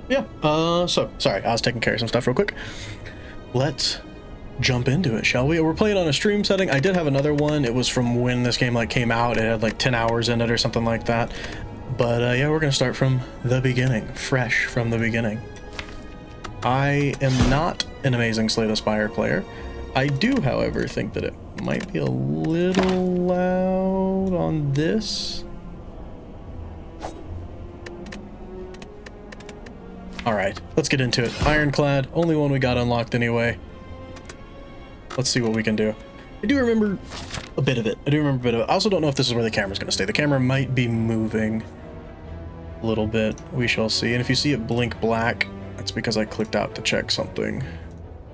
Yeah, so, sorry, I was taking care of some stuff real quick. Let's jump into it, shall we? We're playing on a stream setting. I did have another one. It was from when this game like came out. It had like 10 hours in it or something like that. But yeah, we're gonna start from the beginning, fresh from the beginning. I am not an amazing Slay the Spire player. I do, however, think that it might be a little loud on this. Alright, let's get into it. Ironclad, only one we got unlocked anyway. Let's see what we can do. I do remember a bit of it. I also don't know if this is where the camera's going to stay. The camera might be moving a little bit. We shall see. And if you see it blink black, that's because I clicked out to check something.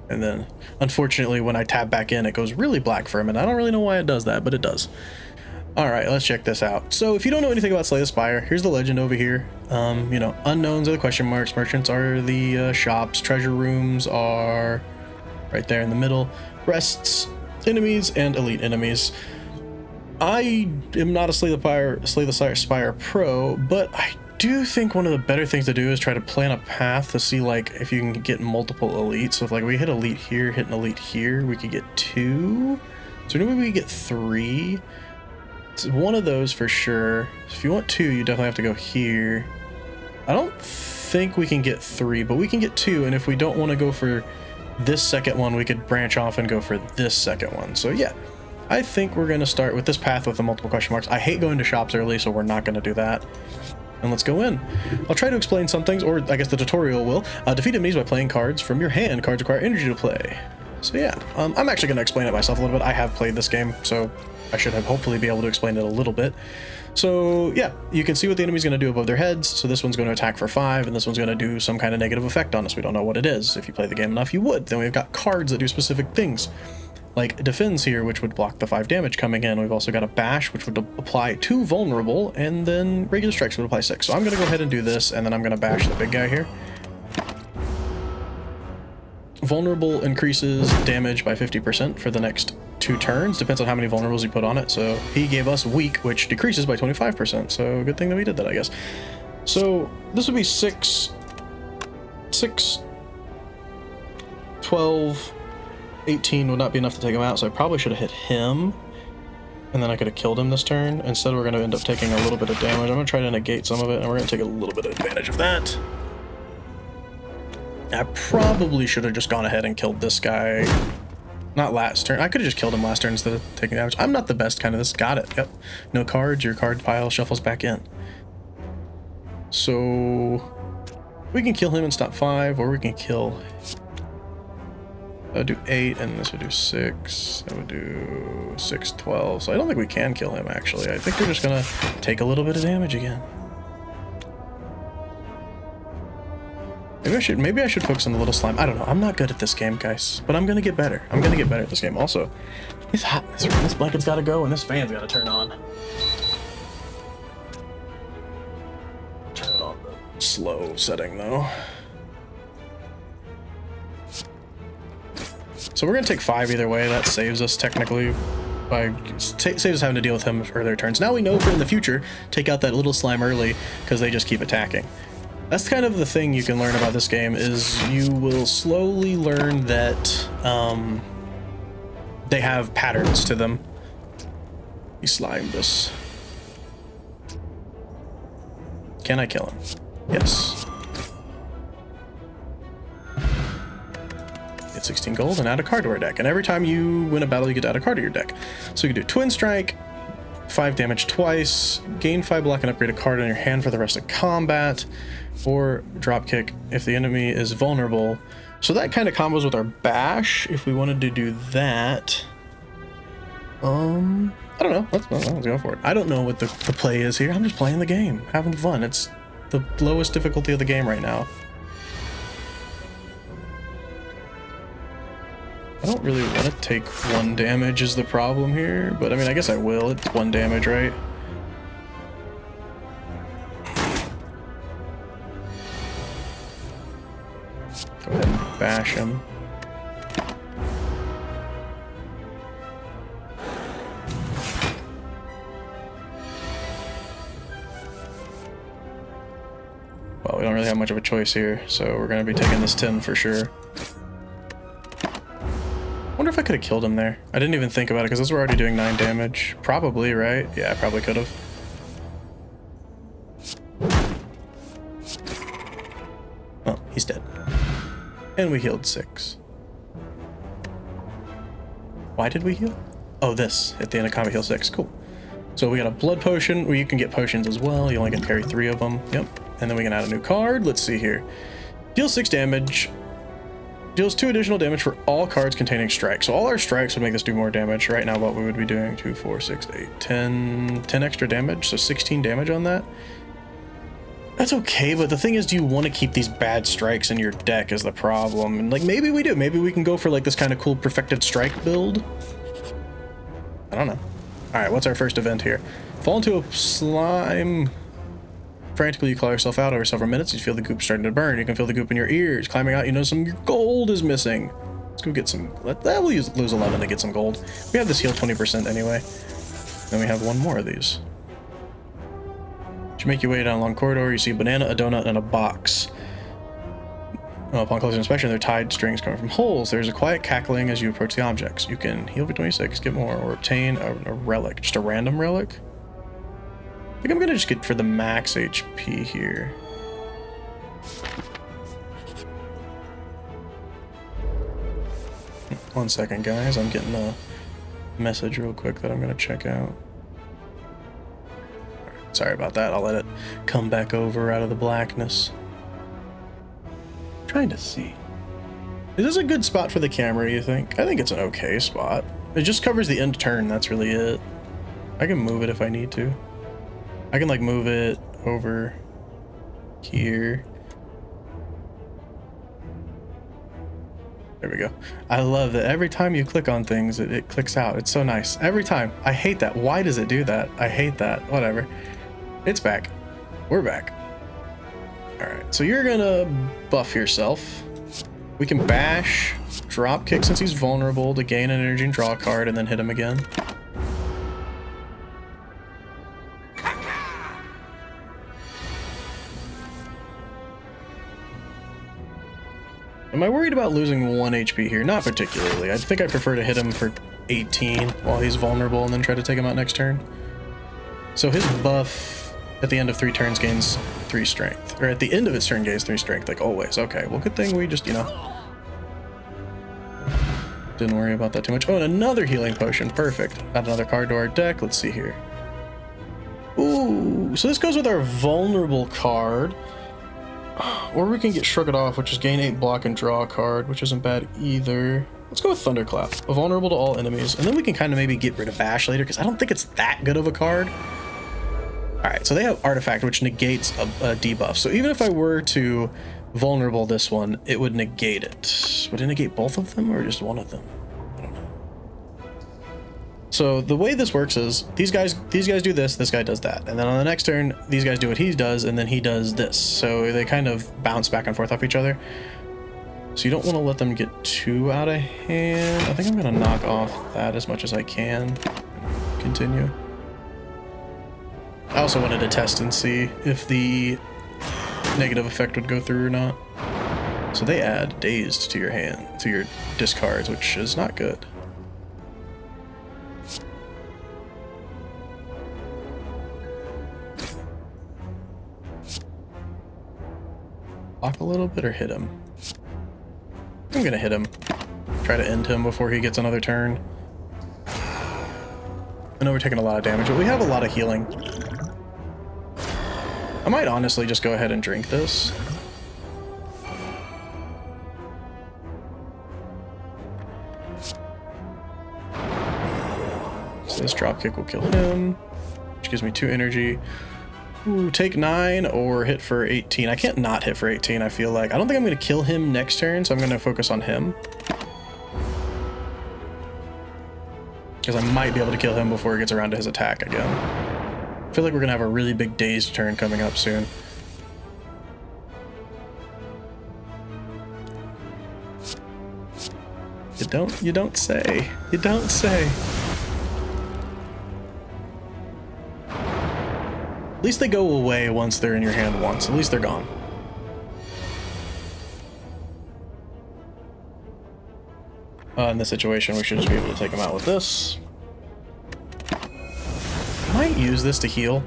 And then, unfortunately, when I tab back in, it goes really black for a minute. I don't really know why it does that, but it does. Alright, let's check this out. So if you don't know anything about Slay the Spire, here's the legend over here. You know, unknowns are the question marks, merchants are the shops, treasure rooms are right there in the middle, rests, enemies, and elite enemies. I am not a Slay the Spire pro, but I do think one of the better things to do is try to plan a path to see like if you can get multiple elites. So if like we hit elite here, hit an elite here, we could get 2. So maybe we get 3. It's one of those for sure. If you want 2, you definitely have to go here. I don't think we can get 3, but we can get 2. And if we don't want to go for this second one, we could branch off and go for this second one. So yeah, I think we're going to start with this path with the multiple question marks. I hate going to shops early, so we're not going to do that. And let's go in. I'll try to explain some things, or I guess the tutorial will. Defeat enemies by playing cards from your hand. Cards require energy to play. So yeah, I'm actually going to explain it myself a little bit. I have played this game, so I should have hopefully be able to explain it a little bit. So yeah, you can see what the enemy's going to do above their heads. So this one's going to attack for 5, and this one's going to do some kind of negative effect on us. We don't know what it is. If you play the game enough, you would. Then we've got cards that do specific things, like defends here, which would block the 5 damage coming in. We've also got a bash, which would apply 2 vulnerable, and then regular strikes would apply 6. So I'm going to go ahead and do this, and then I'm going to bash the big guy here. Vulnerable increases damage by 50% for the next 2 turns. Depends on how many vulnerables you put on it. So he gave us weak, which decreases by 25%. So good thing that we did that, I guess. So this would be 6, 12, 18 would not be enough to take him out. So I probably should have hit him, and then I could have killed him this turn. Instead, we're going to end up taking a little bit of damage. I'm going to try to negate some of it, and we're going to take a little bit of advantage of that. I probably should have just gone ahead and killed this guy. Not last turn. I could have just killed him last turn instead of taking damage. I'm not the best kind of this. Got it. Yep. No cards. Your card pile shuffles back in. So we can kill him and stop 5, or we can kill. That would do 8, and this would do 6. That would do 6, 12. So I don't think we can kill him, actually. I think we're just going to take a little bit of damage again. Maybe I should focus on the little slime. I don't know. I'm not good at this game, guys, but I'm gonna get better. I'm gonna get better at this game. Also, it's hot in this room. This blanket's gotta go, and this fan's gotta turn on. Turn it on the slow setting, though. So we're gonna take 5 either way. That saves us technically by saves us having to deal with him for their turns. Now we know for in the future, take out that little slime early because they just keep attacking. That's kind of the thing you can learn about this game, is you will slowly learn that they have patterns to them. He slimed us. Can I kill him? Yes. Get 16 gold and add a card to our deck. And every time you win a battle, you get to add a card to your deck. So you can do Twin Strike, 5 damage twice, gain 5 block and upgrade a card in your hand for the rest of combat, or drop kick if the enemy is vulnerable. So that kind of combos with our bash if we wanted to do that. I don't know. Let's go for it. I don't know what the play is here. I'm just playing the game, having fun. It's the lowest difficulty of the game right now. I don't really want to take 1 damage is the problem here, but I mean, I guess I will. It's 1 damage, right? Go ahead and bash him. Well, we don't really have much of a choice here, so we're gonna be taking this 10 for sure. Wonder if I could have killed him there. I didn't even think about it because we're already doing 9 damage. Probably, right? Yeah, I probably could have. Oh, he's dead. And we healed 6. Why did we heal? Oh, this. At the end of combat, heal 6. Cool. So we got a blood potion, where you can get potions as well. You only can carry 3 of them. Yep. And then we can add a new card. Let's see here. Deals 6 damage. Deals 2 additional damage for all cards containing strikes. So all our strikes would make this do more damage. Right now, what we would be doing, 2, 4, 6, 8, 10 extra damage. So 16 damage on that. That's okay, but the thing is, do you want to keep these bad strikes in your deck is the problem. And like, maybe we do. Maybe we can go for like this kind of cool perfected strike build. I don't know. All right, what's our first event here? Fall into a slime. Frantically, you claw yourself out over several minutes. You feel the goop starting to burn. You can feel the goop in your ears. Climbing out, you know some gold is missing. Let's go get some. We'll lose 11 to get some gold. We have this heal 20% anyway. Then we have one more of these. As you make your way down a long corridor, you see a banana, a donut, and a box. Upon closer inspection, they're tied strings coming from holes. There's a quiet cackling as you approach the objects. You can heal for 26, get more, or obtain a relic. Just a random relic? I think I'm gonna just get for the max HP here. One second, guys. I'm getting a message real quick that I'm gonna check out. Sorry about that. I'll let it come back over out of the blackness. Trying to see. Is this a good spot for the camera, you think? I think it's an okay spot. It just covers the end turn, that's really it. I can move it if I need to. I can like move it over here. There we go. I love that every time you click on things, it clicks out. It's so nice. Every time. I hate that. Why does it do that? I hate that. Whatever. It's back. We're back. Alright, so you're gonna buff yourself. We can bash, drop kick since he's vulnerable to gain an energy and draw a card and then hit him again. Am I worried about losing 1 HP here? Not particularly. I think I prefer to hit him for 18 while he's vulnerable and then try to take him out next turn. So his buff at the end of 3 turns gains 3 strength. Or at the end of its turn gains 3 strength, like always. Okay, well, good thing we just, you know, didn't worry about that too much. Oh, and another healing potion. Perfect. Add another card to our deck. Let's see here. Ooh, so this goes with our vulnerable card. Or we can get Shrug It Off, which is gain 8 block and draw a card, which isn't bad either. Let's go with Thunderclap, vulnerable to all enemies. And then we can kind of maybe get rid of Bash later, because I don't think it's that good of a card. Alright, so they have Artifact, which negates a debuff. So even if I were to vulnerable this one, it would negate it. Would it negate both of them, or just one of them? I don't know. So the way this works is, these guys do this guy does that. And then on the next turn, these guys do what he does, and then he does this. So they kind of bounce back and forth off each other. So you don't want to let them get too out of hand. I think I'm going to knock off that as much as I can. Continue. I also wanted to test and see if the negative effect would go through or not. So they add Dazed to your hand, to your discards, which is not good. Block a little bit or hit him? I'm gonna hit him. Try to end him before he gets another turn. I know we're taking a lot of damage, but we have a lot of healing. I might honestly just go ahead and drink this. So this dropkick will kill him, which gives me 2 energy. Ooh, take 9 or hit for 18. I can't not hit for 18, I feel like. I don't think I'm going to kill him next turn, so I'm going to focus on him. Because I might be able to kill him before he gets around to his attack again. I feel like we're going to have a really big dazed turn coming up soon. You don't say. You don't say. At least they go away once they're in your hand once. At least they're gone. In this situation, we should just be able to take him out with this. Might use this to heal.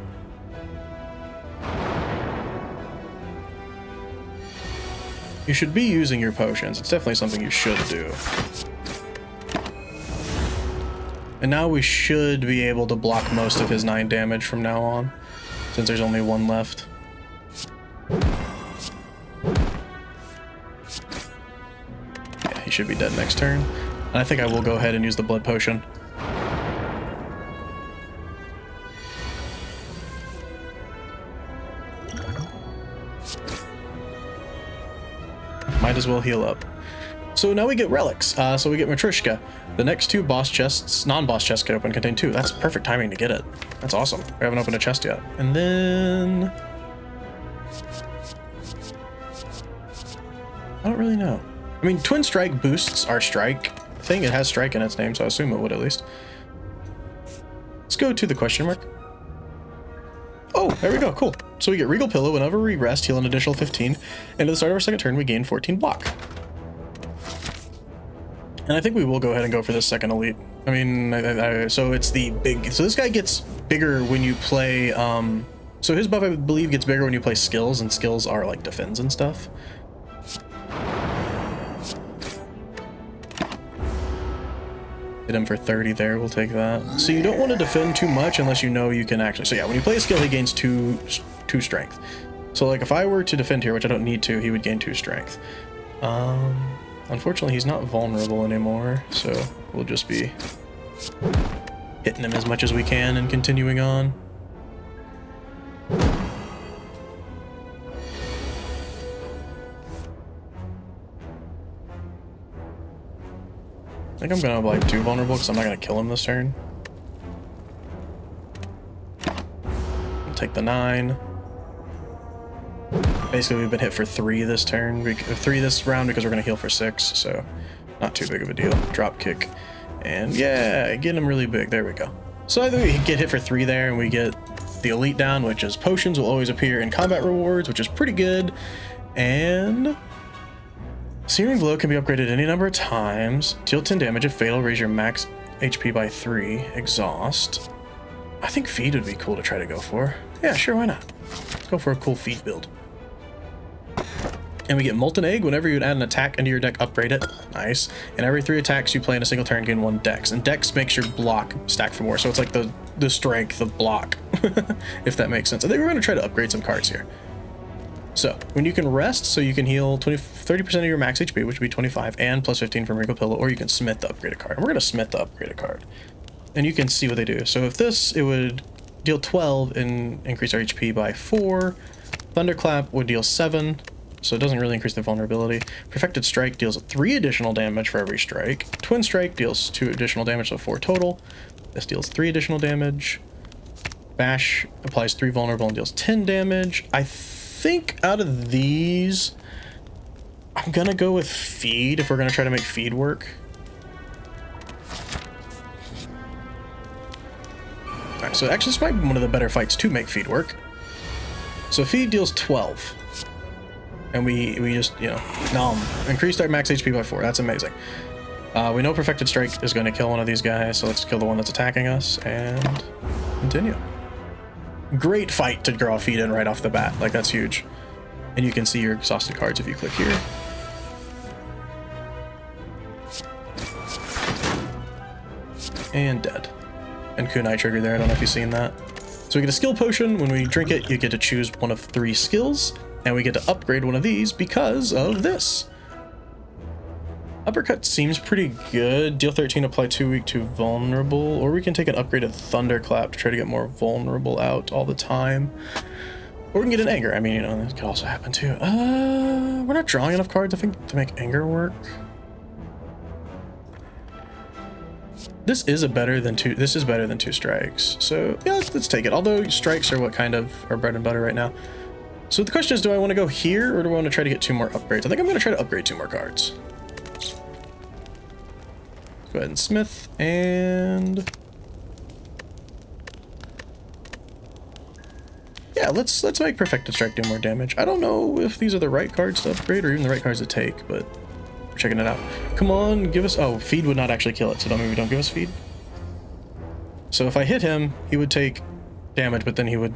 You should be using your potions. It's definitely something you should do. And now we should be able to block most of his 9 damage from now on, since there's only one left. Yeah, he should be dead next turn. And I think I will go ahead and use the blood potion. Might as well heal up. So now we get relics. So we get Matryoshka. The next 2 boss chests, non-boss chests, get open contain 2. That's perfect timing to get it. That's awesome. We haven't opened a chest yet. And then I don't really know. I mean, Twin Strike boosts our strike thing. It has strike in its name, so I assume it would at least. Let's go to the question mark. Oh, there we go. Cool. So we get Regal Pillow. Whenever we rest, heal an additional 15. And at the start of our second turn, we gain 14 block. And I think we will go ahead and go for this second elite. I mean, so it's the big... So this guy gets bigger when you play... So his buff, I believe, gets bigger when you play skills, and skills are like defends and stuff. Hit him for 30 there, we'll take that. So you don't want to defend too much unless you know you can actually... So yeah, when you play a skill, he gains 2 strength. So like if I were to defend here, which I don't need to, he would gain 2 strength. Unfortunately, he's not vulnerable anymore, so we'll just be hitting him as much as we can and continuing on. I think I'm gonna like 2 vulnerable because I'm not gonna kill him this turn. I'll take the 9. Basically, we've been hit for 3 this turn, 3 this round because we're gonna heal for 6, so not too big of a deal. Drop kick, and yeah, get him really big. There we go. So either we get hit for 3 there, and we get the elite down, which is potions will always appear in combat rewards, which is pretty good, and Searing Blow can be upgraded any number of times. Deal 10 damage if fatal. Raise your max HP by 3. Exhaust. I think feed would be cool to try to go for. Yeah, sure, why not? Let's go for a cool feed build. And we get Molten Egg. Whenever you would add an attack into your deck, upgrade it. Nice. And every 3 attacks you play in a single turn gain 1 dex. And dex makes your block stack for more. So it's like the strength of block, if that makes sense. I think we're going to try to upgrade some cards here. So when you can rest, so you can heal 30% of your max HP, which would be 25, and plus 15 from Regal Pillow, or you can smith the upgraded card. And we're going to smith the upgraded card. And you can see what they do. So if this, it would deal 12 and increase our HP by 4. Thunderclap would deal 7. So it doesn't really increase the vulnerability. Perfected Strike deals 3 additional damage for every strike. Twin Strike deals 2 additional damage, so 4 total. This deals 3 additional damage. Bash applies 3 vulnerable and deals 10 damage. I think out of these, I'm gonna go with Feed if we're gonna try to make Feed work. Alright, so actually this might be one of the better fights to make Feed work. So Feed deals 12. And we just, you know, increased our max HP by 4. That's amazing. We know Perfected Strike is going to kill one of these guys, so let's kill the one that's attacking us and continue. Great fight to draw Feed in right off the bat. Like, that's huge. And you can see your exhausted cards if you click here. And dead. And Kunai triggered there. I don't know if you've seen that. So we get a skill potion. When we drink it, you get to choose one of 3 skills. And we get to upgrade one of these because of this. Uppercut seems pretty good. Deal 13, apply 2 weak to vulnerable. Or we can take an upgraded Thunderclap to try to get more vulnerable out all the time. Or we can get an Anger. I mean, you know, that could also happen too. We're not drawing enough cards, I think, to make Anger work. This is better than 2 strikes. So yeah, let's take it. Although strikes are what kind of are bread and butter right now. So the question is, do I want to go here or do I want to try to get 2 more upgrades? I think I'm going to try to upgrade 2 more cards. Go ahead and smith and yeah, let's make Perfected Strike do more damage. I don't know if these are the right cards to upgrade or even the right cards to take, but checking it out. Come on, give us... Oh, feed would not actually kill it, so don't give us feed. So if I hit him, he would take damage, but then he would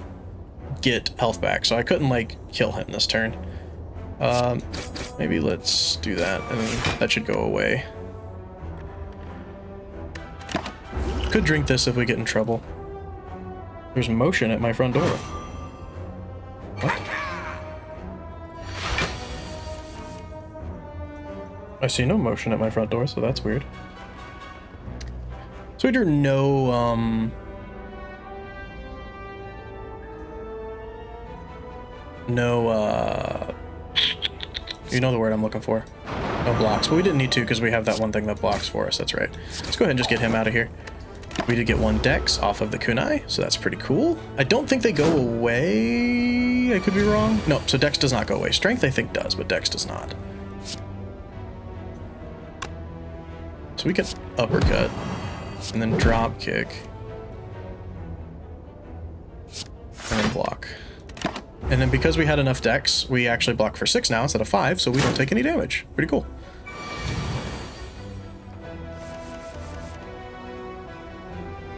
get health back. So I couldn't, like, kill him this turn. Maybe let's do that, and then that should go away. Could drink this if we get in trouble. There's motion at my front door. What? I see no motion at my front door, so that's weird. So we do no, you know the word I'm looking for. No blocks, but we didn't need to because we have that one thing that blocks for us, that's right. Let's go ahead and just get him out of here. We did get one dex off of the kunai, so that's pretty cool. I don't think they go away, I could be wrong. No, so dex does not go away. Strength I think does, but dex does not. So we can uppercut, and then drop kick, and then block. And then because we had enough dex, we actually block for 6 now instead of 5, so we don't take any damage. Pretty cool.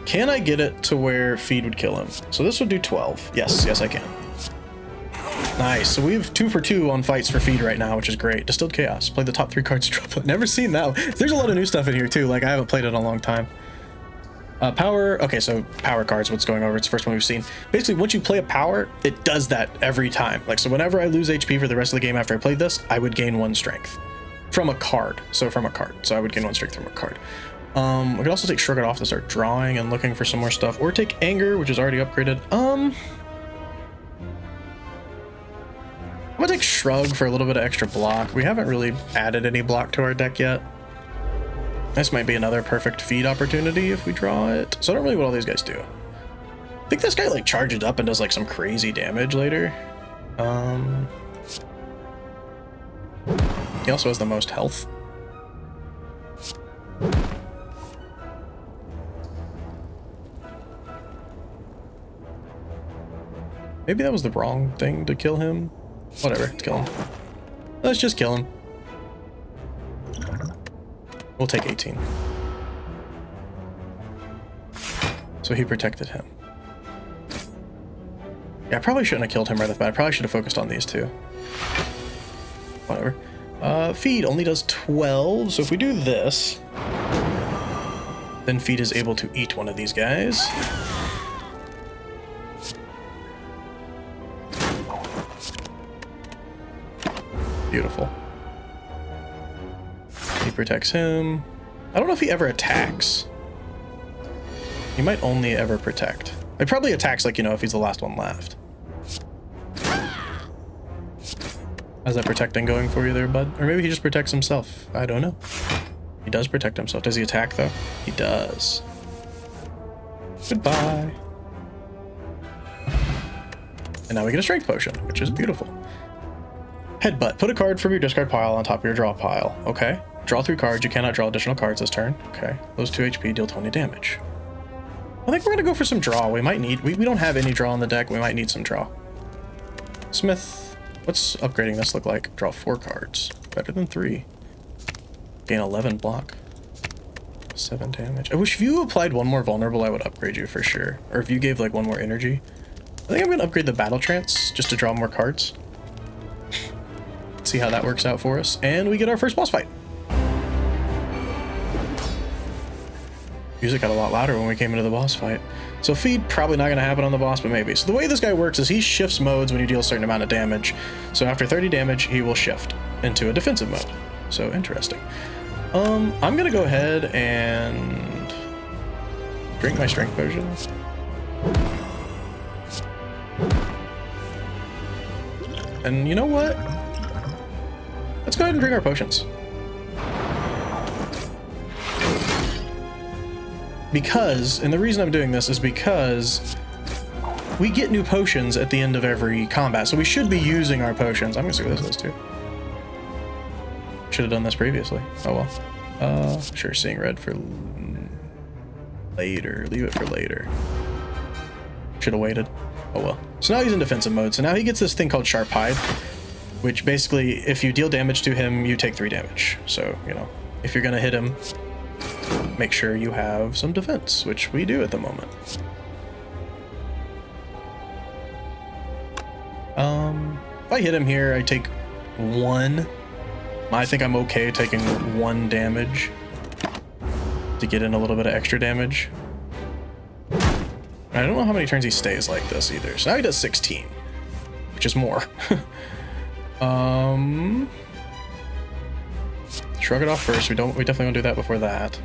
Can I get it to where feed would kill him? So this would do 12. Yes, yes I can. Nice, so we have 2 for 2 on fights for feed right now, which is great. Distilled Chaos, play the top 3 cards to drop it. Never seen that. There's a lot of new stuff in here too, like I haven't played it in a long time. Power, okay, so power cards, what's going over, it's the first one we've seen. Basically, once you play a power, it does that every time. Like, so whenever I lose HP for the rest of the game after I played this, I would gain 1 strength. From a card, so I would gain 1 strength from a card. We could also take Shrug It Off to start drawing and looking for some more stuff, or take Anger, which is already upgraded. I'm gonna take Shrug for a little bit of extra block. We haven't really added any block to our deck yet. This might be another perfect feed opportunity if we draw it. So I don't really know what all these guys do. I think this guy like charges up and does like some crazy damage later. He also has the most health. Maybe that was the wrong thing to kill him. Whatever, let's kill him. Let's just kill him. We'll take 18. So he protected him. Yeah, I probably shouldn't have killed him right off the bat. I probably should have focused on these two. Whatever. Feed only does 12, so if we do this, then feed is able to eat one of these guys. Beautiful. He protects him. I don't know if he ever attacks. He might only ever protect. He probably attacks, like, you know, if he's the last one left. How's that protecting going for you there, bud? Or maybe he just protects himself. I don't know. He does protect himself. Does he attack, though? He does. Goodbye. And now we get a strength potion, which is beautiful. Headbutt. Put a card from your discard pile on top of your draw pile. Okay. Draw 3 cards. You cannot draw additional cards this turn. Okay. Those 2 HP deal 20 damage. I think we're going to go for some draw. We might need... We don't have any draw on the deck. We might need some draw. Smith. What's upgrading this look like? Draw 4 cards. Better than 3. Gain 11 block. 7 damage. I wish if you applied 1 more vulnerable, I would upgrade you for sure. Or if you gave like 1 more energy. I think I'm going to upgrade the battle trance just to draw more cards. See how that works out for us. And we get our first boss fight. Music got a lot louder when we came into the boss fight. So feed probably not going to happen on the boss, but maybe. So the way this guy works is he shifts modes when you deal a certain amount of damage. So after 30 damage, he will shift into a defensive mode. So interesting. I'm going to go ahead and drink my strength potion. And you know what? Let's go ahead and drink our potions. Because, and the reason I'm doing this is because we get new potions at the end of every combat, so we should be using our potions. I'm gonna see what this is too. Should have done this previously. Oh well. Sure, seeing red for later. Leave it for later. Should have waited. Oh well. So now he's in defensive mode. So now he gets this thing called Sharp Hide. which basically, if you deal damage to him, you take 3 damage. So, you know, if you're gonna hit him, make sure you have some defense, which we do at the moment. If I hit him here, I take 1. I think I'm okay taking 1 damage to get in a little bit of extra damage. I don't know how many turns he stays like this either. So now he does 16, which is more. Shrug it off first. We definitely want to do that before that.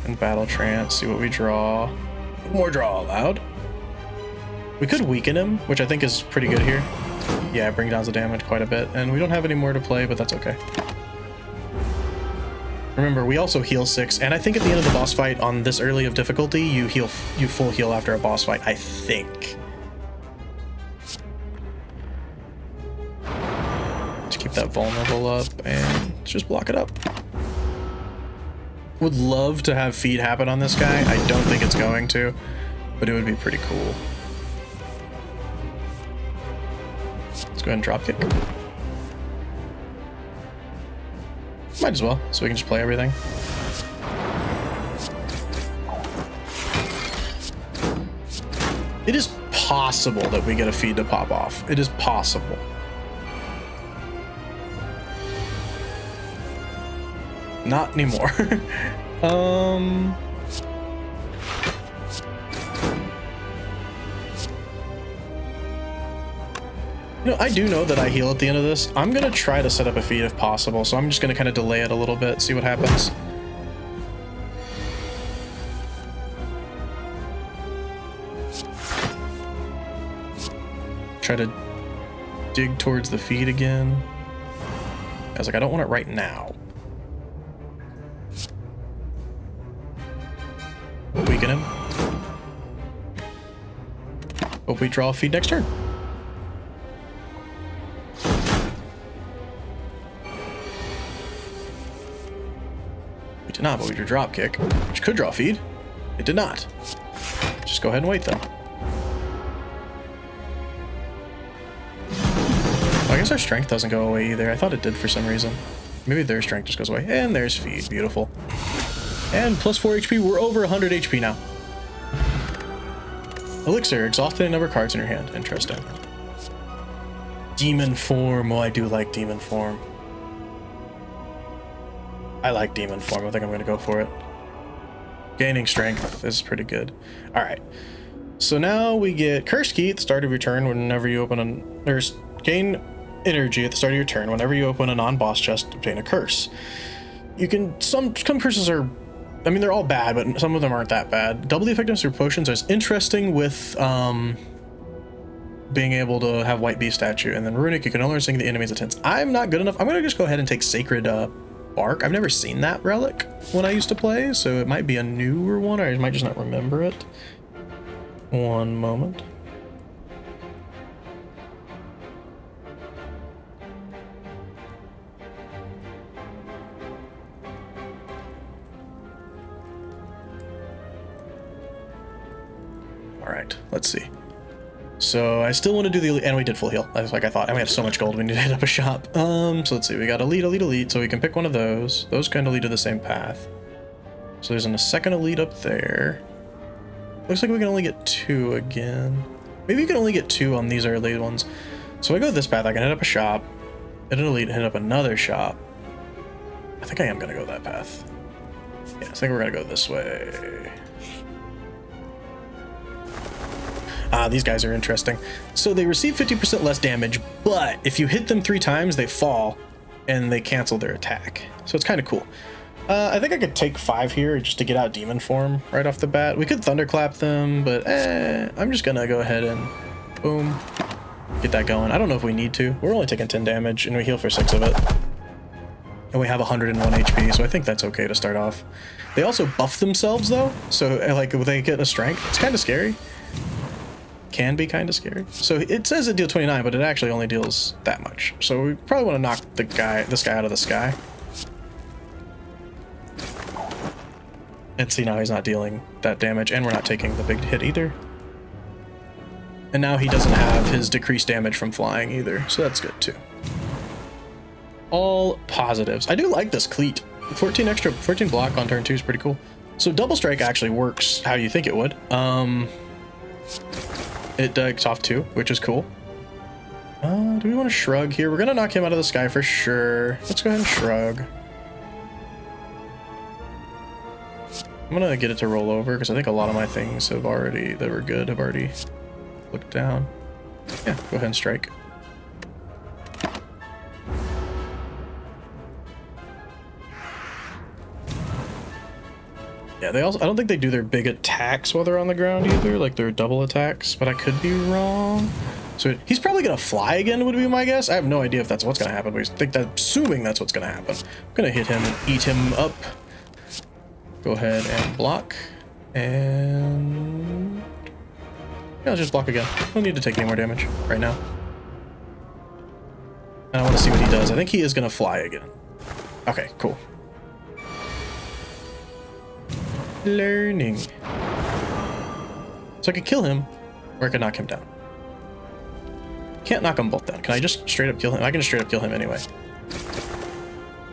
And battle trance, see what we draw. More draw allowed. We could weaken him, which I think is pretty good here. Yeah, bring down the damage quite a bit. And we don't have any more to play, but that's okay. Remember, we also heal 6, and I think at the end of the boss fight on this early of difficulty, you full heal after a boss fight, I think. To keep that vulnerable up, and let's just block it up. Would love to have feed happen on this guy. I don't think it's going to, but it would be pretty cool. Let's go ahead and drop kick. Might as well, so we can just play everything. It is possible that we get a feed to pop off. It is possible. Not anymore. You know, I do know that I heal at the end of this. I'm gonna try to set up a feed if possible, so I'm just gonna kind of delay it a little bit, see what happens. Try to dig towards the feed again. I was like, I don't want it right now. We'll weaken him. Hope we draw a feed next turn. Did not, but we drew drop kick, which could draw feed. It did not. Just go ahead and wait then. Well, I guess our strength doesn't go away either. I thought it did for some reason. Maybe their strength just goes away. And there's feed. Beautiful. And plus 4 HP. We're over 100 HP now. Elixir. Exhausted a number of cards in your hand. Interesting. Demon form. Oh, I do like demon form. I like demon form. I think I'm going to go for it. Gaining strength is pretty good. All right. So now we get Curse Key at the start of your turn whenever you open gain energy at the start of your turn whenever you open a non-boss chest to obtain a curse. You can some curses are, I mean, they're all bad, but some of them aren't that bad. Double the effectiveness of potions is interesting with being able to have White Beast statue, and then runic you can only sing the enemy's attempts. I'm not good enough. I'm going to just go ahead and take Sacred Bark. I've never seen that relic when I used to play, so it might be a newer one, or I might just not remember it. One moment. All right, let's see. So I still want to do the elite, and we did full heal. Like I thought, and we have so much gold we need to hit up a shop. So let's see, we got elite, so we can pick one of those. Those kind of lead to the same path. So there's a second elite up there. Looks like we can only get 2 again. Maybe you can only get 2 on these early ones. So I go this path, I can hit up a shop, hit an elite, hit up another shop. I think I am gonna go that path. Yeah, I think we're gonna go this way. These guys are interesting. So they receive 50% less damage, but if you hit them 3 times, they fall and they cancel their attack. So it's kind of cool. I think I could take 5 here just to get out demon form right off the bat. We could thunderclap them, but I'm just gonna go ahead and boom, get that going. I don't know if we need to. We're only taking 10 damage and we heal for 6 of it. And we have 101 HP, so I think that's okay to start off. They also buff themselves though, so like when they get a strength, it's kind of scary. Can be kind of scary. So it says it deals 29, but it actually only deals that much. So we probably want to knock this guy out of the sky. And see, now he's not dealing that damage, and we're not taking the big hit either. And now he doesn't have his decreased damage from flying either, so that's good too. All positives. I do like this cleat. 14 block on turn 2 is pretty cool. So double strike actually works how you think it would. It takes off 2, which is cool. Do we want to shrug here? We're gonna knock him out of the sky for sure. Let's go ahead and shrug. I'm gonna get it to roll over because I think a lot of my things have already, that were good, have already looked down. Yeah, go ahead and strike. Yeah, they also, I don't think they do their big attacks while they're on the ground either, like their double attacks, but I could be wrong. So he's probably gonna fly again, would be my guess. I have no idea if that's what's gonna happen, but I think that, assuming that's what's gonna happen. I'm gonna hit him and eat him up. Go ahead and block, and yeah, I'll just block again. Don't need to take any more damage right now. And I want to see what he does. I think he is gonna fly again. Okay, cool. Learning. So I could kill him, or I could knock him down. Can't knock them both down. Can I just straight up kill him? I can just straight up kill him anyway.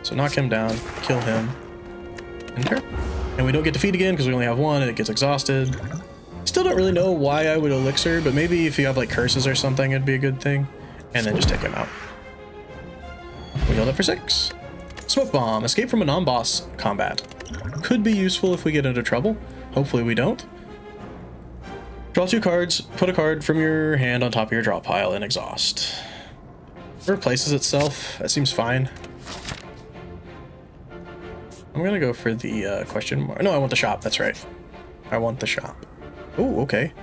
So knock him down, kill him, enter. And we don't get defeat again because we only have one and it gets exhausted. Still don't really know why I would elixir, but maybe if you have like curses or something, it'd be a good thing. And then just take him out. We healed up for 6. Smoke bomb. Escape from a non-boss combat. Could be useful if we get into trouble. Hopefully we don't. Draw 2 cards. Put a card from your hand on top of your draw pile and exhaust. It replaces itself. That seems fine. I'm gonna go for the question mark. No, I want the shop. That's right. I want the shop. Oh, okay.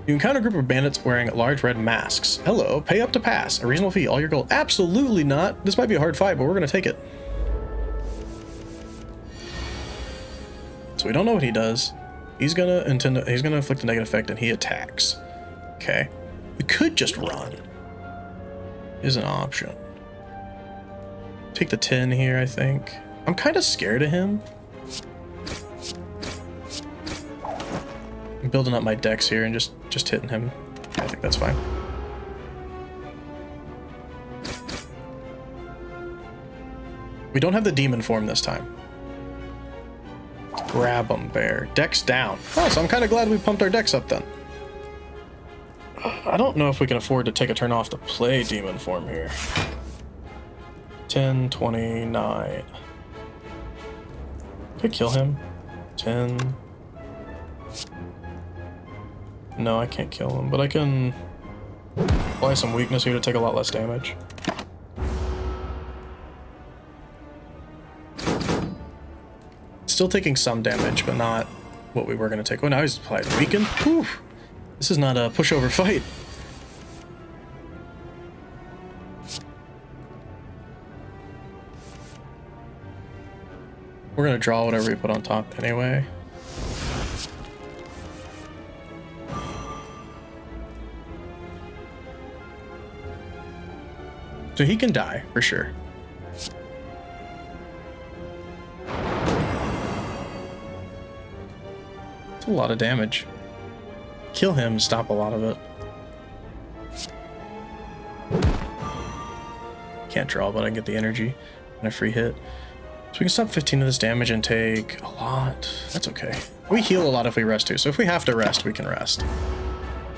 You encounter a group of bandits wearing large red masks. Hello, pay up to pass. A reasonable fee. All your gold. Absolutely not. This might be a hard fight, but we're gonna take it. So we don't know what he does. He's gonna inflict a negative effect and he attacks. Okay. We could just run. Is an option. Take the 10 here, I think. I'm kind of scared of him. I'm building up my decks here and just hitting him. I think that's fine. We don't have the demon form this time. Grab 'em, bear. Decks down. Oh, so I'm kind of glad we pumped our decks up then. I don't know if we can afford to take a turn off to play demon form here. 10, 29. Could kill him. 10. No, I can't kill him, but I can apply some weakness here to take a lot less damage. Still taking some damage, but not what we were going to take. Oh, now he's applied weaken. Whew. This is not a pushover fight. We're going to draw whatever we put on top anyway. So he can die, for sure. It's a lot of damage. Kill him, stop a lot of it. Can't draw, but I can get the energy and a free hit. So we can stop 15 of this damage and take a lot. That's okay. We heal a lot if we rest too, so if we have to rest, we can rest.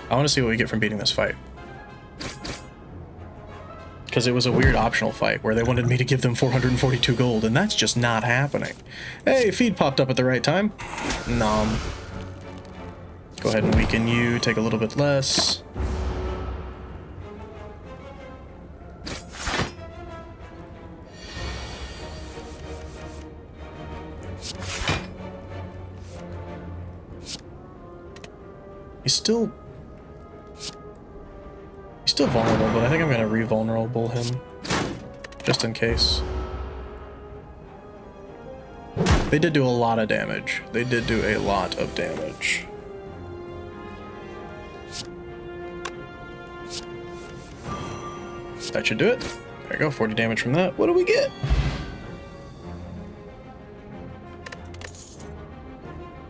I want to see what we get from beating this fight. Because it was a weird optional fight where they wanted me to give them 442 gold, and that's just not happening. Hey, feed popped up at the right time. Nom. Go ahead and weaken you, take a little bit less. He's still vulnerable, but I think I'm going to re-vulnerable him, just in case. They did do a lot of damage. They did do a lot of damage. That should do it. There you go, 40 damage from that. What do we get?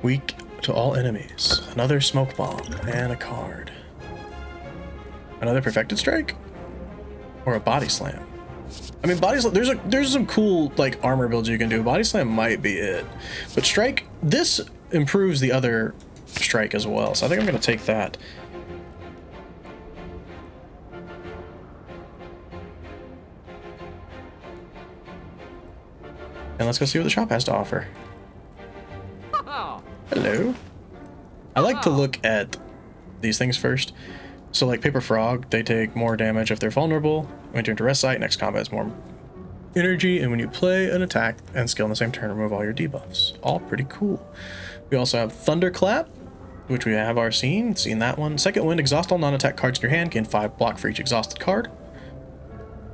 Weak to all enemies. Another smoke bomb and a card. Another perfected strike? Or a body slam? I mean, body slam, there's some cool like armor builds you can do. Body slam might be it. But strike, this improves the other strike as well. So I think I'm gonna take that. And let's go see what the shop has to offer. Hello. I like to look at these things first. So like Paper Frog, they take more damage if they're vulnerable. When you enter rest site, next combat is more energy, and when you play an attack and skill in the same turn, remove all your debuffs. All pretty cool. We also have Thunderclap, which we have seen that one. Second Wind, exhaust all non-attack cards in your hand, gain 5 block for each exhausted card.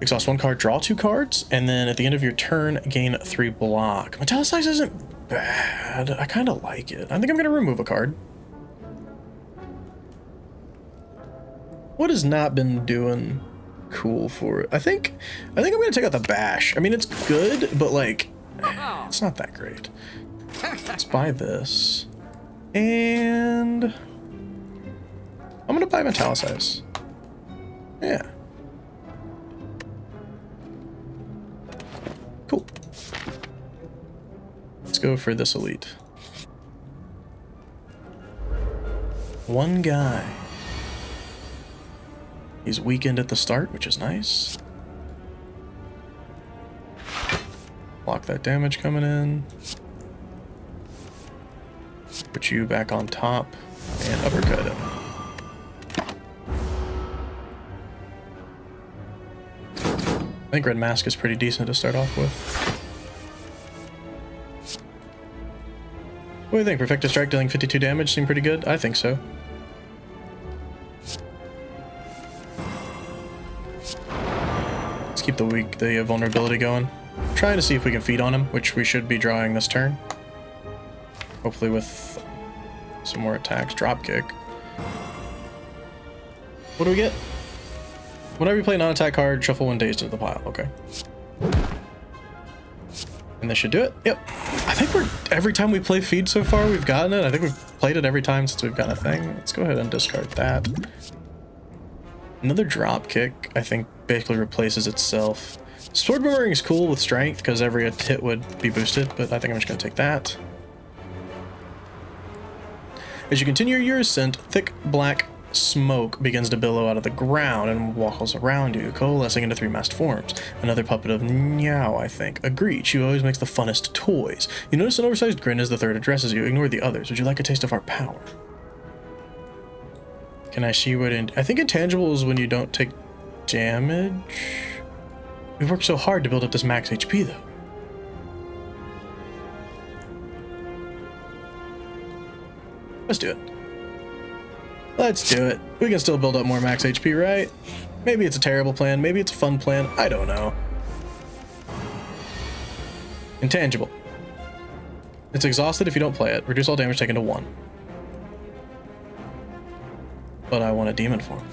Exhaust 1 card, draw 2 cards, and then at the end of your turn, gain 3 block. Metallicize isn't bad. I kind of like it. I think I'm going to remove a card. What has not been doing cool for it? I think I'm going to take out the Bash. I mean, it's good, but like, it's not that great. Let's buy this. And I'm going to buy Metallicize. Yeah. Cool. Let's go for this elite. One guy. He's weakened at the start, which is nice. Block that damage coming in. Put you back on top and uppercut him. I think Red Mask is pretty decent to start off with. What do you think? Perfected Strike dealing 52 damage seem pretty good? I think so. Let's keep the vulnerability going. Trying to see if we can feed on him, which we should be drawing this turn. Hopefully with some more attacks. Dropkick. What do we get? Whenever you play a non-attack card, shuffle 1 dazed into the pile. Okay. And this should do it. Yep. I think every time we play feed so far, we've gotten it. I think we've played it every time since we've gotten a thing. Let's go ahead and discard that. Another dropkick, I think, basically replaces itself. Sword Boomerang is cool with strength because every hit would be boosted, but I think I'm just going to take that. As you continue your ascent, thick black smoke begins to billow out of the ground and walks around you, coalescing into 3 masked forms. Another puppet of Meow, I think. Agreed, she always makes the funnest toys. You notice an oversized grin as the third addresses you. Ignore the others. Would you like a taste of our power? Can I see what I think intangible is when you don't take damage? We've worked so hard to build up this max HP, though. Let's do it. Let's do it. We can still build up more max HP, right? Maybe it's a terrible plan. Maybe it's a fun plan. I don't know. Intangible. It's exhausted if you don't play it. Reduce all damage taken to 1. But I want a demon form.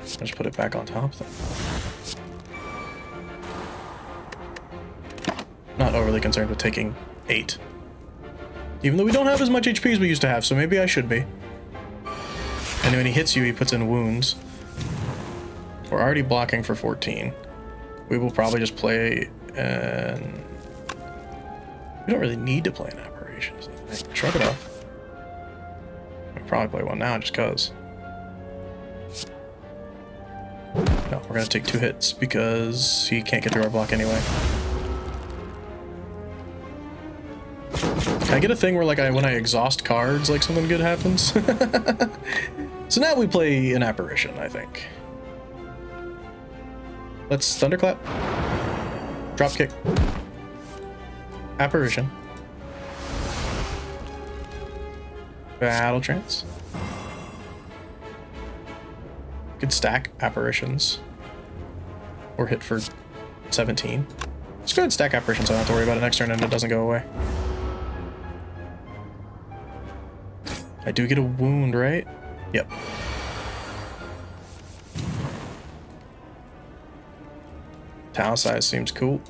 I'll just put it back on top then. Not overly concerned with taking 8. Even though we don't have as much HP as we used to have, so maybe I should be. And when he hits you, he puts in wounds. We're already blocking for 14. We will probably just play an... We don't really need to play an Aberration. Shrug it off. We'll probably play one now just cause. No, we're gonna take 2 hits because he can't get through our block anyway. Can I get a thing where like when I exhaust cards, like something good happens? So now we play an Apparition, I think. Let's Thunderclap. Dropkick. Apparition. Battle Trance. Could stack Apparitions. Or hit for 17. Let's go ahead and stack Apparitions so I don't have to worry about it next turn and it doesn't go away. I do get a wound, right? Yep. Tau size seems cool.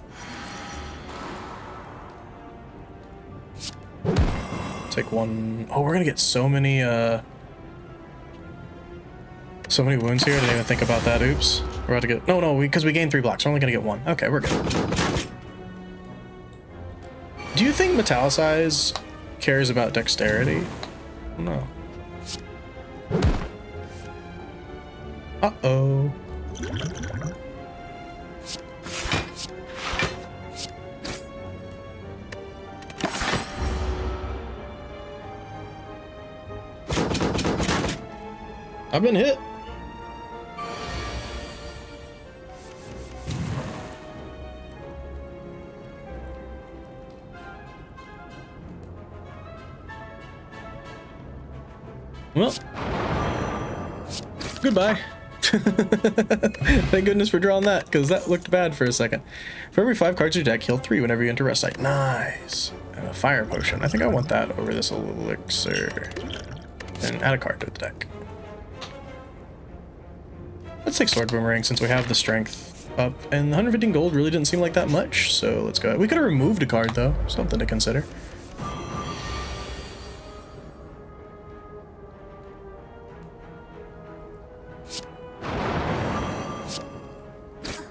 Take one. Oh, we're gonna get so many wounds here. I didn't even think about that. Oops. We're about to get... No, because we gained 3 blocks. We're only gonna get 1. Okay, we're good. Do you think Metallicize cares about dexterity? No. Uh-oh. I've been hit. Well, goodbye. Thank goodness for drawing that, because that looked bad for a second. For every 5 cards in your deck, heal 3 whenever you enter rest site. Nice. And a fire potion. I think I want that over this elixir. And add a card to the deck. Let's take Sword Boomerang since we have the strength up. And 115 gold really didn't seem like that much, so let's go. We could have removed a card, though. Something to consider.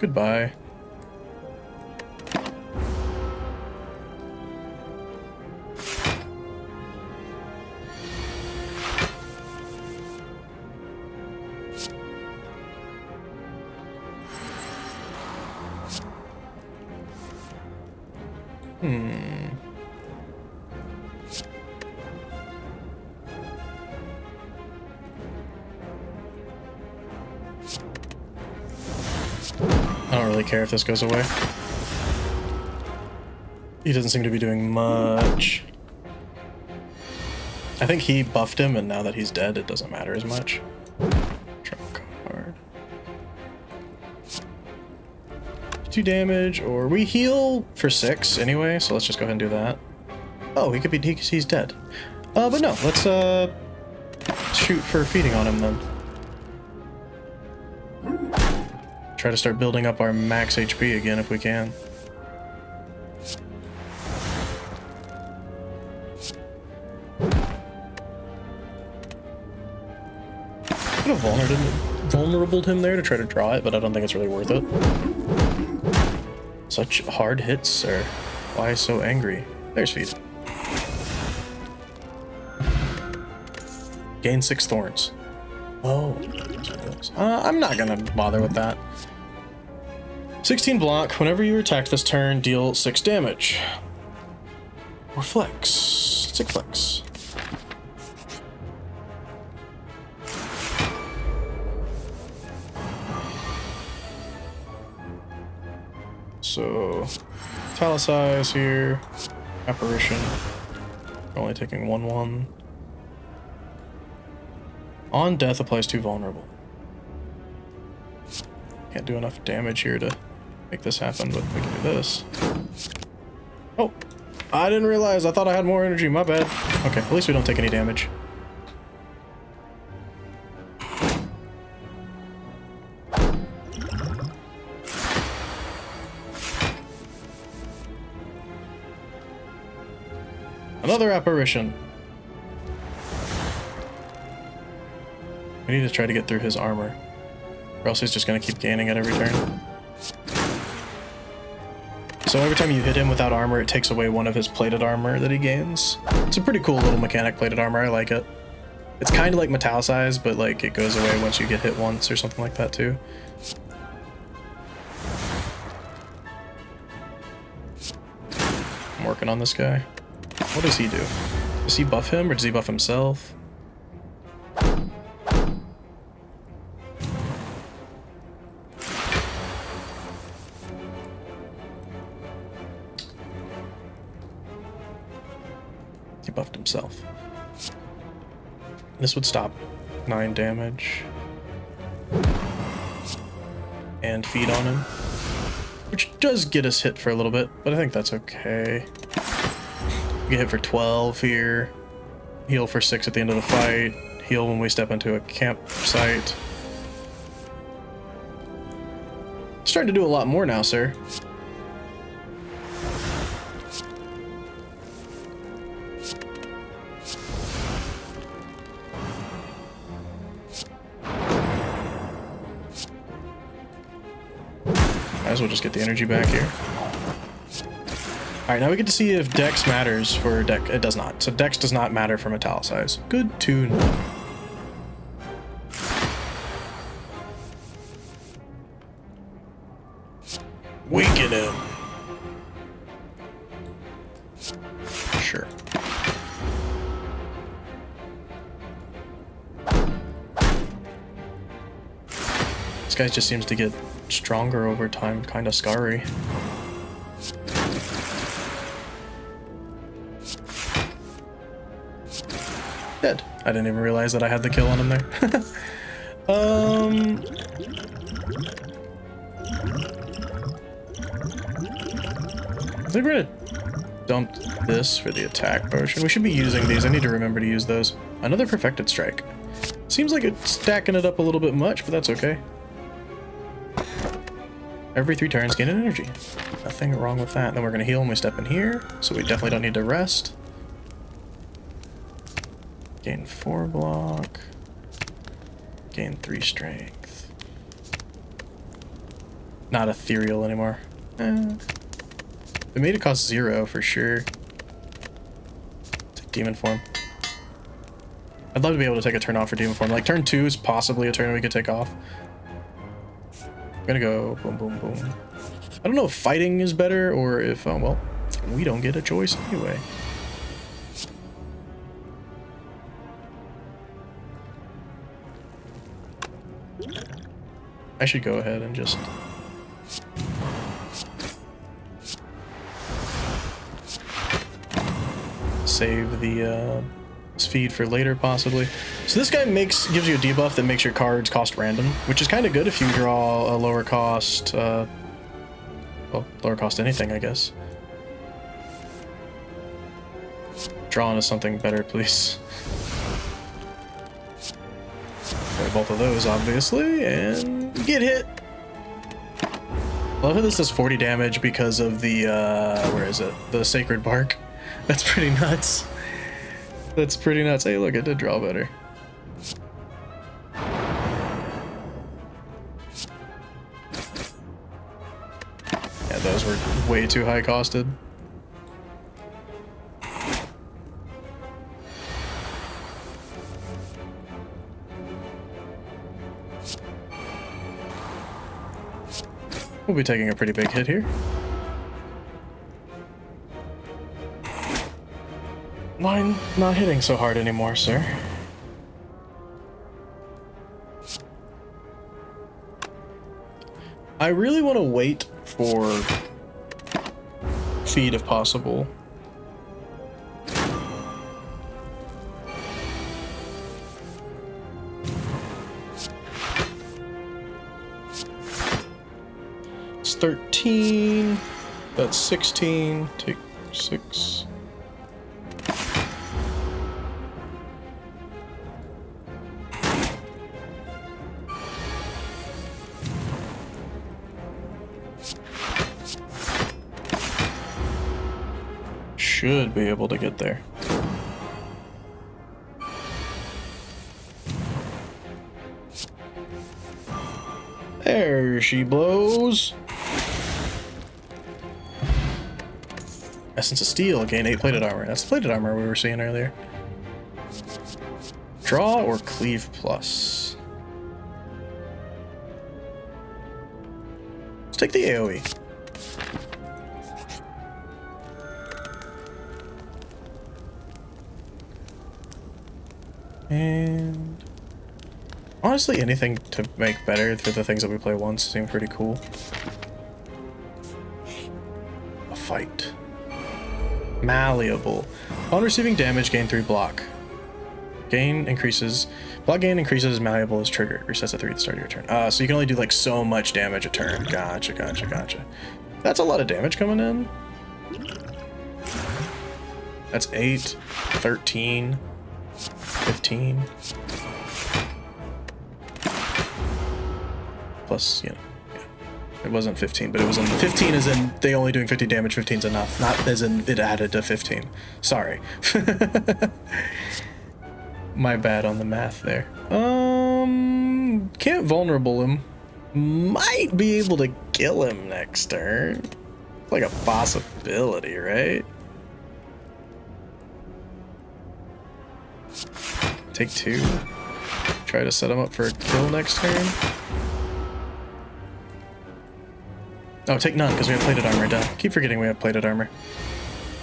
Goodbye. I don't really care if this goes away. He doesn't seem to be doing much. I think he buffed him, and now that he's dead, it doesn't matter as much. Draw a card. 2 damage, or we heal for 6 anyway, so let's just go ahead and do that. Oh, he could be, he's dead. But no, let's shoot for feeding on him then. Try to start building up our max HP again if we can. Could have vulnerable him there to try to draw it, but I don't think it's really worth it. Such hard hits, sir. Why so angry? There's feed. Gain 6 thorns. Oh. I'm not gonna bother with that. 16 block. Whenever you attack this turn, deal 6 damage. Or flex. 6 flex. So, Metallicize here. Apparition. Only taking 1/1. On death applies 2 vulnerable. Can't do enough damage here to make this happen, but we can do this. Oh, I didn't realize. I thought I had more energy. My bad. Okay, at least we don't take any damage. Another apparition. We need to try to get through his armor, or else he's just going to keep gaining it every turn. So every time you hit him without armor, it takes away 1 of his plated armor that he gains. It's a pretty cool little mechanic, plated armor. I like it. It's kind of like Metallicize, but like it goes away once you get hit once or something like that too. I'm working on this guy. What does he do? Does he buff him or does he buff himself? He buffed himself. This would stop 9 damage. And feed on him. Which does get us hit for a little bit, but I think that's okay. We get hit for 12 here. Heal for 6 at the end of the fight. Heal when we step into a campsite. Starting to do a lot more now, sir. Might as well just get the energy back here. Alright, now we get to see if Dex matters for deck. It does not. So Dex does not matter for Metallicize. Good to know. Weaken him. Sure. This guy just seems to get stronger over time, kind of scary. Dead. I didn't even realize that I had the kill on him there. I think we're gonna dump this for the attack potion. We should be using these. I need to remember to use those. Another perfected strike. Seems like it's stacking it up a little bit much, but that's okay. Every 3 turns gain an energy. Nothing wrong with that. Then we're gonna heal when we step in here, so we definitely don't need to rest. Gain 4 block. Gain 3 strength. Not ethereal anymore. It made it cost 0 for sure. Take demon form. I'd love to be able to take a turn off for demon form. Like turn 2 is possibly a turn we could take off. I'm gonna go boom, boom, boom. I don't know if fighting is better or if, well, we don't get a choice anyway. I should go ahead and just... save the speed for later, possibly. So this guy gives you a debuff that makes your cards cost random, which is kind of good if you draw a lower cost, well, lower cost anything, I guess. Draw into something better, please. Both of those, obviously, and get hit. Love how this does 40 damage because of the, where is it? The Sacred Bark. That's pretty nuts. That's pretty nuts. Hey, look, it did draw better. Yeah, those were way too high costed. We'll be taking a pretty big hit here. Mine not hitting so hard anymore, sir. I really want to wait for feed if possible. It's 13. That's 16. Take 6. Should be able to get there. There she blows. Essence of Steel, gain 8 plated armor. That's the plated armor we were seeing earlier. Draw or cleave plus. Let's take the AoE. And honestly, anything to make better for the things that we play once seem pretty cool. A fight. Malleable. On receiving damage, gain 3 block. Gain increases. Block gain increases as malleable is triggered. Resets at 3 at the start of your turn. So you can only do like so much damage a turn. Gotcha, gotcha, gotcha. That's a lot of damage coming in. That's 8, 13. 15 plus, you know, yeah. It wasn't 15, but it was in 15 as in they only doing 50 damage. 15's enough, not as in it added to 15. Sorry. My bad on the math there. Can't vulnerable him. Might be able to kill him next turn. Like a possibility, right? Take 2. Try to set him up for a kill next turn. Oh, take none because we have plated armor. Duh. Keep forgetting we have plated armor.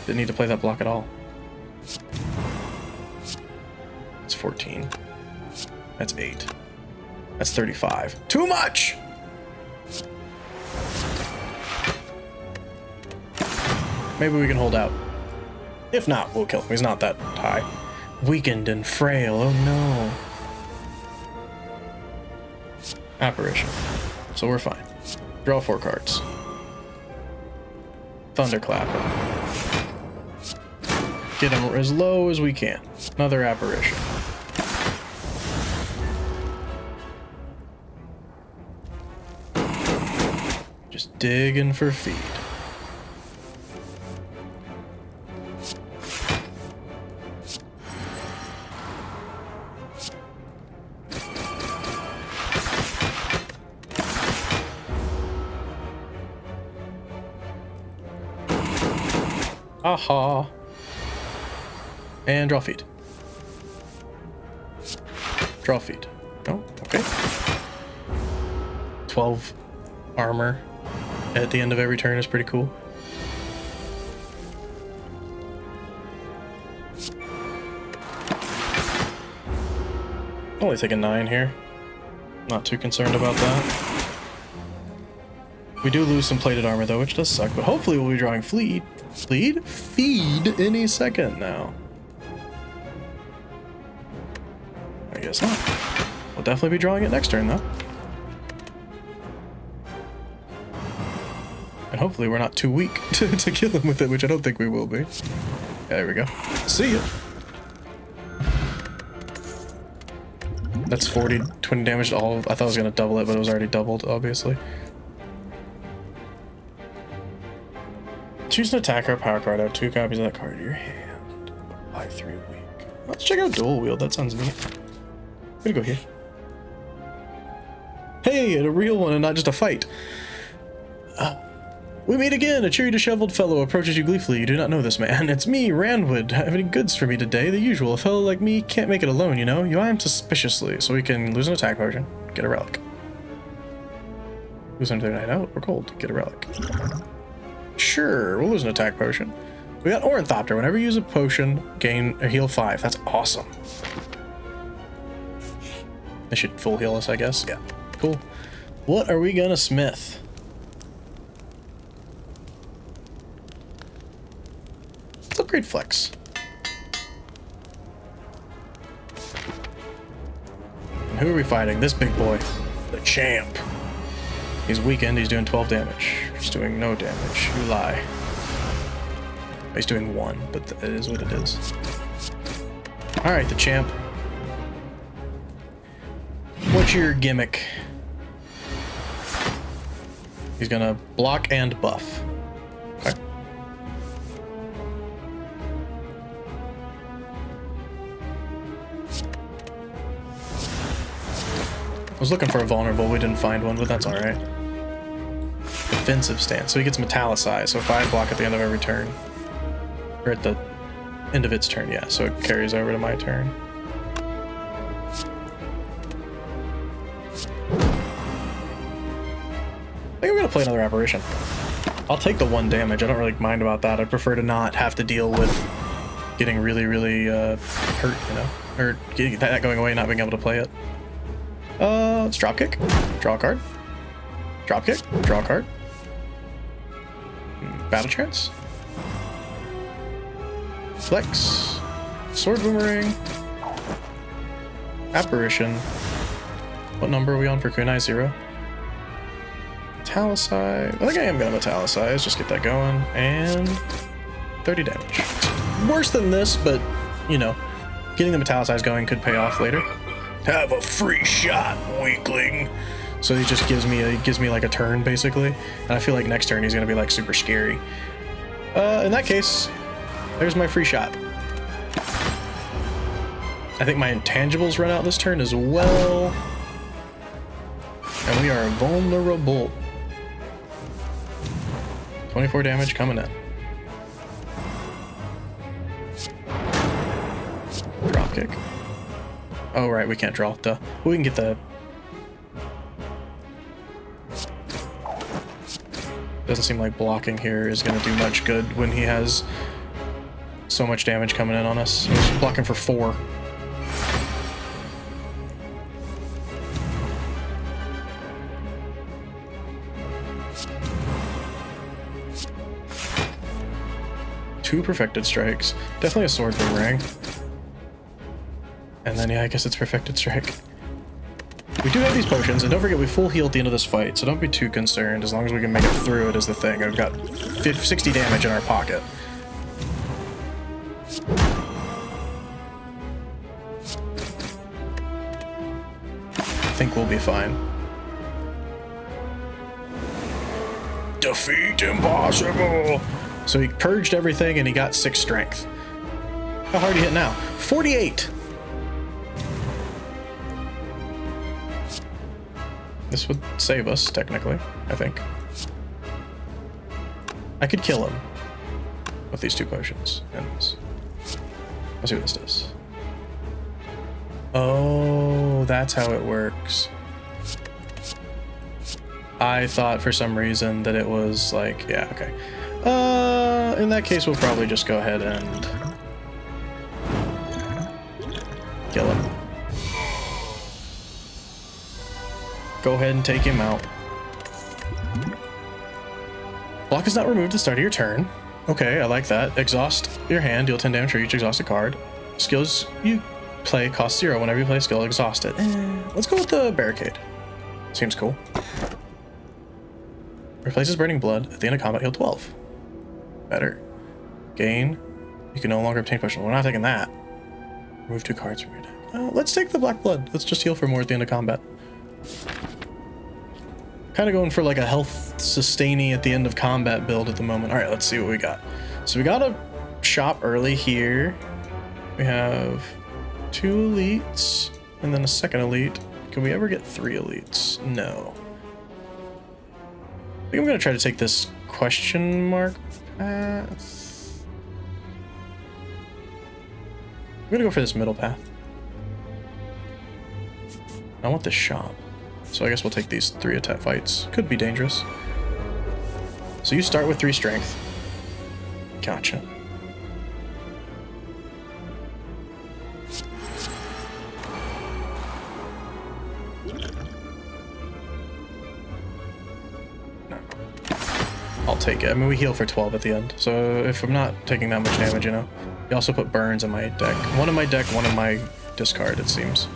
Didn't need to play that block at all. It's 14. That's 8. That's 35. Too much! Maybe we can hold out. If not, we'll kill him. He's not that high. Weakened and frail. Oh no. Apparition. So we're fine. Draw 4 cards. Thunderclap him. Get him as low as we can. Another apparition. Just digging for feed. Aha. And draw feed. Draw feed. Oh, okay. 12 armor at the end of every turn is pretty cool. Only taking 9 here. Not too concerned about that. We do lose some plated armor though, which does suck, but hopefully we'll be drawing feed any second now. I guess not. We'll definitely be drawing it next turn though. And hopefully we're not too weak to kill him with it, which I don't think we will be. Yeah, there we go. See ya. That's 40, 20 damage to all. I thought I was gonna double it, but it was already doubled, obviously. Choose an attacker or power card. Add 2 copies of that card to your hand. Buy 3 a week. Let's check out dual wield. That sounds neat. I'm gonna go here. Hey, a real one and not just a fight. We meet again. A cheery, disheveled fellow approaches you gleefully. You do not know this man. It's me, Randwood. Have any goods for me today? The usual. A fellow like me can't make it alone, you know. You eye him suspiciously, so we can lose an attack potion. Get a relic. Lose another night out. We're cold. Get a relic. Sure, we'll lose an attack potion. We got Ornithopter. Whenever you use a potion, gain or heal 5. That's awesome. They should full heal us, I guess. Yeah, cool. What are we gonna smith? Let's upgrade Flex. And who are we fighting? This big boy. The champ. He's weakened. He's doing 12 damage. He's doing no damage. You lie. He's doing 1, but it is what it is. Alright, the champ. What's your gimmick? He's gonna block and buff. Okay. I was looking for a vulnerable. We didn't find one, but that's alright. Defensive stance. So he gets metallicized. So if I block at the end of every turn. Or at the end of its turn, yeah. So it carries over to my turn. I think I'm gonna play another apparition. I'll take the 1 damage. I don't really mind about that. I prefer to not have to deal with getting really, really hurt, you know? Or getting that going away and not being able to play it. Let's dropkick. Draw a card. Dropkick. Draw a card. Battle chance. Flex. Sword boomerang. Apparition. What number are we on for kunai? 0. Metallicize. I think I am gonna metallicize. Just get that going. And 30 damage. It's worse than this, but you know, getting the metallicize going could pay off later. Have a free shot, weakling. So he just gives me like a turn basically, and I feel like next turn he's gonna be like super scary. In that case, there's my free shot. I think my intangibles run out this turn as well. And we are vulnerable. 24 damage coming in. Drop kick. Oh, right, we can't draw. Duh. We can get the... Doesn't seem like blocking here is going to do much good when he has so much damage coming in on us. He's blocking for 4. Two perfected strikes. Definitely a sword boomerang. And then, yeah, I guess it's perfected strike. We do have these potions, and don't forget we full heal at the end of this fight, so don't be too concerned. As long as we can make it through it is the thing. I've got 60 damage in our pocket. I think we'll be fine. Defeat impossible! So he purged everything and he got 6 strength. How hard are you hit now? 48! This would save us, technically, I think. I could kill him with these 2 potions. And this. Let's see what this does. Oh, that's how it works. I thought for some reason that it was like, yeah, okay. In that case, we'll probably just go ahead and kill him. Go ahead and take him out. Block is not removed at the start of your turn. Okay, I like that. Exhaust your hand, deal 10 damage for each exhausted card. Skills you play cost 0 whenever you play a skill exhausted. Let's go with the barricade. Seems cool. Replaces burning blood at the end of combat, heal 12. Better. Gain. You can no longer obtain potion. We're not taking that. Remove 2 cards from your deck. Let's take the black blood. Let's just heal for more at the end of combat. Kind of going for like a health sustaining at the end of combat build at the moment. All right, let's see what we got. So we got a shop early here. We have 2 elites and then a second elite. Can we ever get 3 elites? No. I think I'm going to try to take this question mark path. I'm going to go for this middle path. I want this shop. So I guess we'll take these 3 attack fights. Could be dangerous. So you start with 3 strength. Gotcha. No. I'll take it. I mean, we heal for 12 at the end. So if I'm not taking that much damage, you know. You also put burns in my deck. One in my deck, one in my discard, it seems.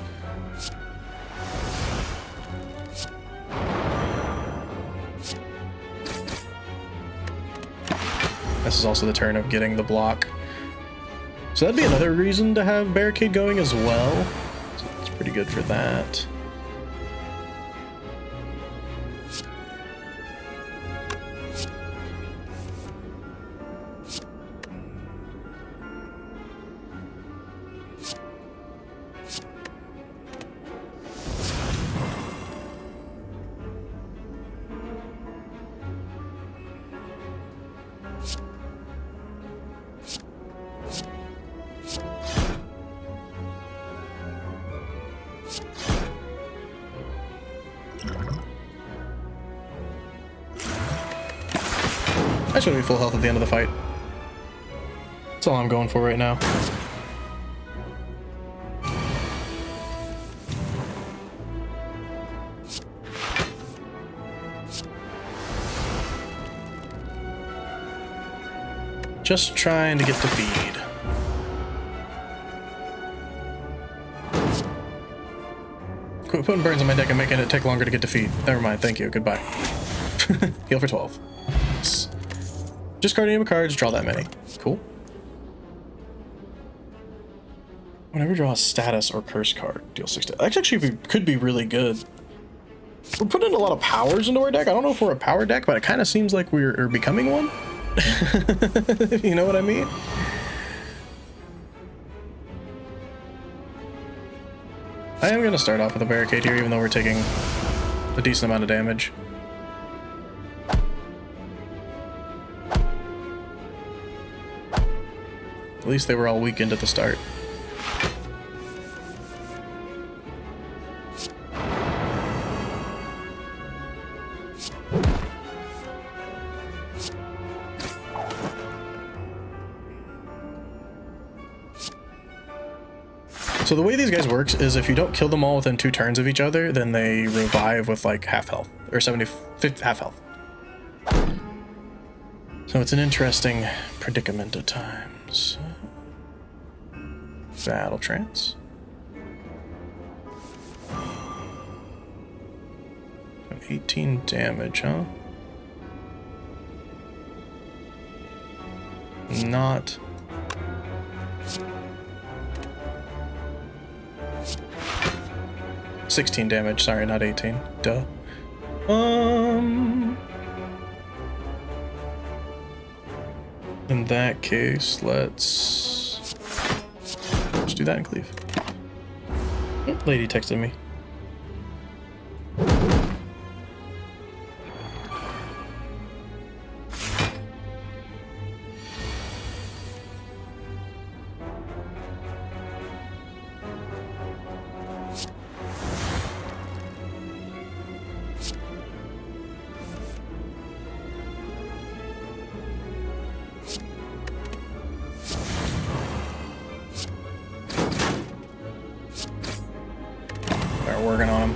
This is also the turn of getting the block. So that'd be another reason to have barricade going as well. So it's pretty good for that. I should be full health at the end of the fight. That's all I'm going for right now. Just trying to get to feed. Quit putting burns on my deck and making it take longer to get to feed. Never mind, thank you, goodbye. Heal for 12. Nice. Discard any of my cards, draw that many. Cool. Whenever you draw a status or curse card, deal 6 damage. That actually could be really good. We're putting a lot of powers into our deck. I don't know if we're a power deck, but it kind of seems like we're becoming one. You know what I mean? I am going to start off with a barricade here, even though we're taking a decent amount of damage. At least they were all weakened at the start. So the way these guys works is if you don't kill them all within 2 turns of each other, then they revive with like half health, or 75 half health. So it's an interesting predicament at times. Battle trance. 18 damage, huh? Not. $16 damage, sorry, not 18. Duh. In that case, let's do that and cleave. Lady texted me. Working on him.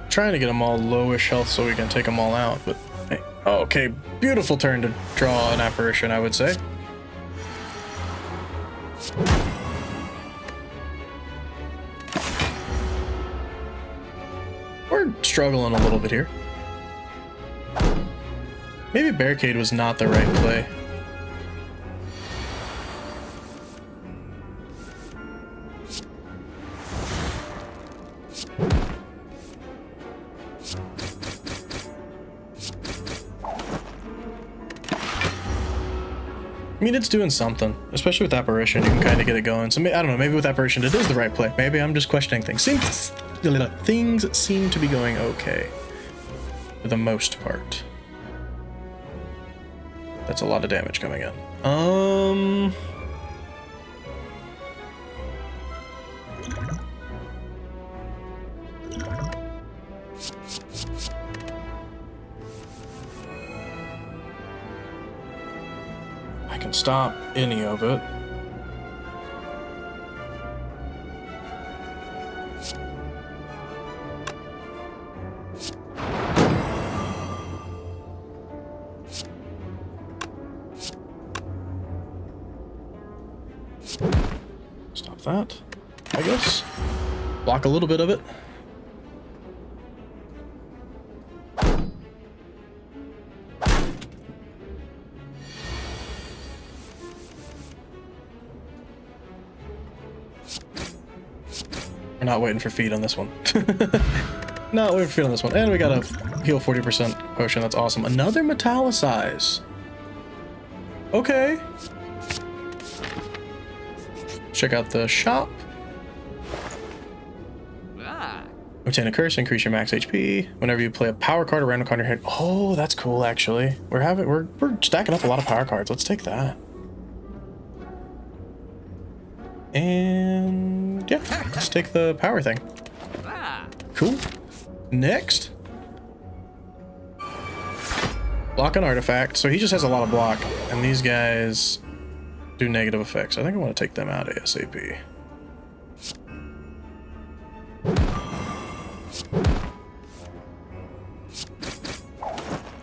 Trying to get them all lowish health so we can take them all out, but hey. Okay, beautiful turn to draw an apparition, I would say. We're struggling a little bit here. Maybe barricade was not the right play. I mean, it's doing something, especially with apparition. You can kind of get it going. So I don't know, maybe with apparition it is the right play. Maybe I'm just questioning things. Things seem to be going okay for the most part. That's a lot of damage coming in. I can stop any of it. Stop that, I guess. Block a little bit of it. We're not waiting for feed on this one. Not waiting for feed on this one. And we got a heal 40% potion. That's awesome. Another metallicize. Okay. Check out the shop. Obtain a curse, increase your max HP. Whenever you play a power card or random card in your hand. Oh, that's cool actually. We're stacking up a lot of power cards. Let's take that. And yeah, let's take the power thing. Cool. Next. Block an artifact. So he just has a lot of block, and these guys do negative effects. I think I want to take them out ASAP.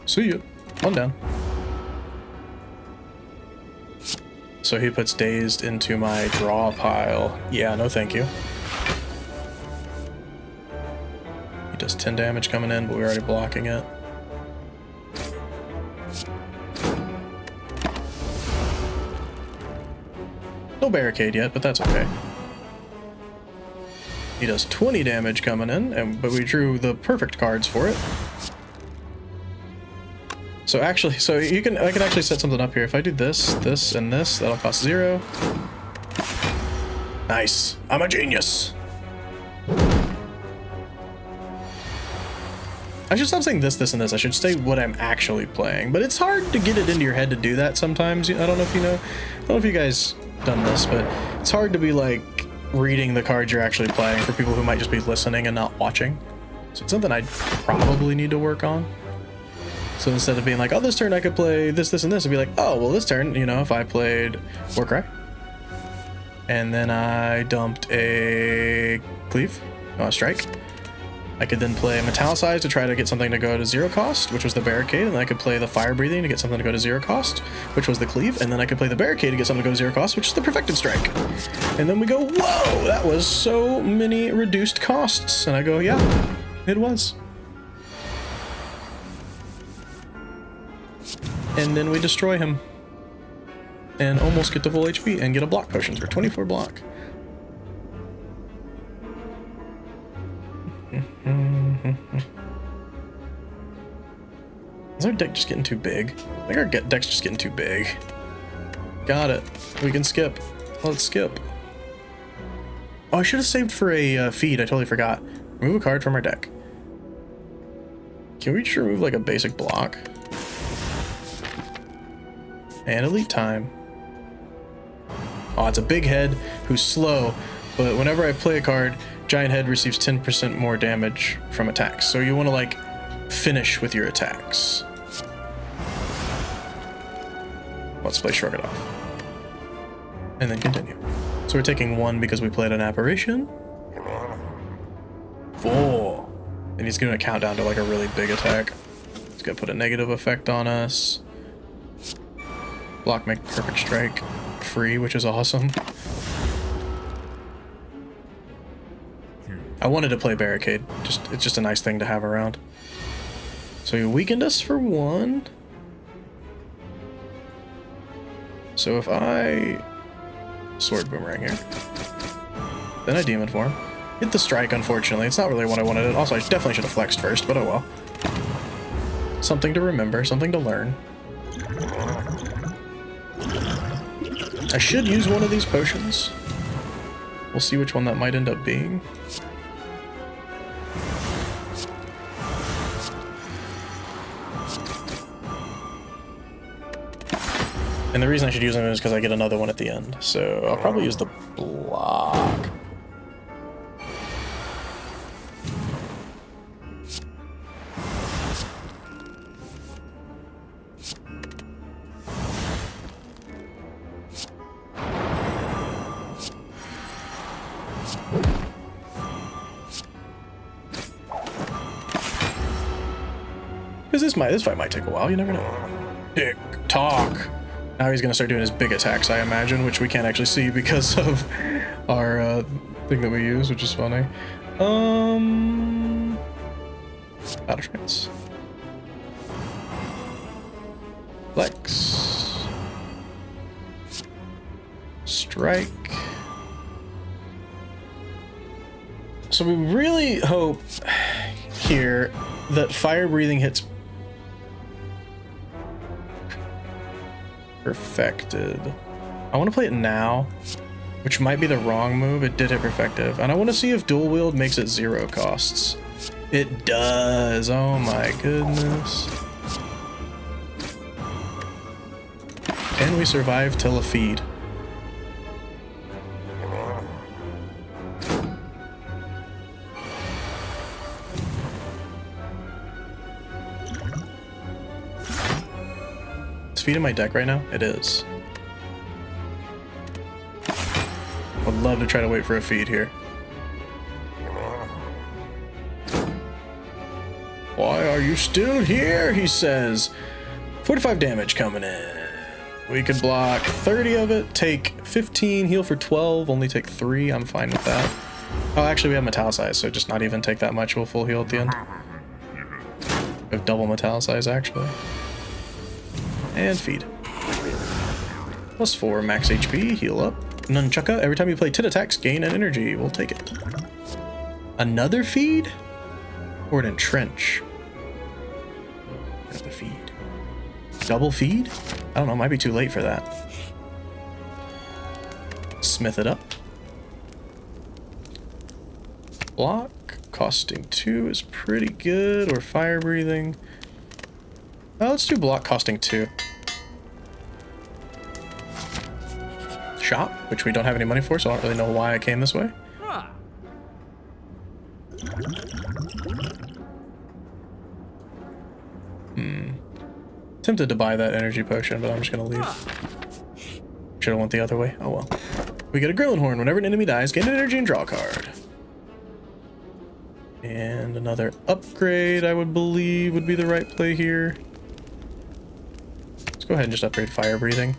See ya. One down. So he puts dazed into my draw pile. Yeah, no thank you. He does 10 damage coming in, but we're already blocking it. No barricade yet, but that's okay. He does 20 damage coming in, but we drew the perfect cards for it. So actually, I can actually set something up here. If I do this, this, and this, that'll cost 0. Nice. I'm a genius. I should stop saying this, this, and this. I should say what I'm actually playing. But it's hard to get it into your head to do that sometimes. I don't know if you know. I don't know if you guys done this, but it's hard to be like reading the cards you're actually playing for people who might just be listening and not watching. So it's something I probably need to work on. So instead of being like, oh, this turn I could play this, this, and this, I'd be like, oh, well, this turn, you know, if I played Warcry, and then I dumped a Cleave, a Strike, I could then play Metallicize to try to get something to go to 0 cost, which was the Barricade, and then I could play the Fire Breathing to get something to go to 0 cost, which was the Cleave, and then I could play the Barricade to get something to go to 0 cost, which is the Perfected Strike. And then we go, whoa, that was so many reduced costs. And I go, yeah, it was. And then we destroy him and almost get to full HP and get a block potions for 24 block. Is our deck just getting too big? I think our deck's just getting too big. Got it. We can skip. Let's skip. Oh, I should have saved for a feed. I totally forgot. Remove a card from our deck. Can we just remove like a basic block? And Elite Time. Oh, it's a big head who's slow, but whenever I play a card, Giant Head receives 10% more damage from attacks. So you want to like finish with your attacks. Let's play Shrug It Off. And then continue. So we're taking 1 because we played an Apparition. 4. And he's going to count down to like a really big attack. He's going to put a negative effect on us. Block, make Perfect Strike free, which is awesome. I wanted to play Barricade. It's just a nice thing to have around. So he weakened us for 1. So if I Sword Boomerang here, then I Demon Form. Hit the Strike, unfortunately. It's not really what I wanted. Also, I definitely should have flexed first, but oh well. Something to remember, something to learn. I should use one of these potions. We'll see which one that might end up being. And the reason I should use them is because I get another one at the end. So I'll probably use the block. Because this fight might take a while, you never know. Tick tock. Now he's gonna start doing his big attacks, I imagine, which we can't actually see because of our thing that we use, which is funny. Battle Trance. Flex. Strike. So we really hope here that Fire Breathing hits Perfected. I want to play it now, which might be the wrong move. It did hit Perfective. And I want to see if Dual Wield makes it 0 costs. It does. Oh my goodness. Can we survive till a feed? Feed in my deck right now? It is. Would love to try to wait for a feed here. Why are you still here? He says. 45 damage coming in. We could block 30 of it, take 15, heal for 12, only take 3. I'm fine with that. Oh, actually we have Metallicize, so just not even take that much. We'll full heal at the end. We have double Metallicize actually. And feed. +4 max HP, heal up. Nunchucka, every time you play 10 attacks, gain an energy. We'll take it. Another feed? Or an entrench? Another feed. Double feed? I don't know, might be too late for that. Smith it up. Block costing 2 is pretty good, or fire breathing. Let's do block costing 2. Shop, which we don't have any money for, so I don't really know why I came this way. Tempted to buy that energy potion, but I'm just gonna leave. Should've went the other way. Oh well. We get a Grillin Horn. Whenever an enemy dies, gain an energy and draw a card. And another upgrade, I would believe, would be the right play here. Let's go ahead and just upgrade fire breathing.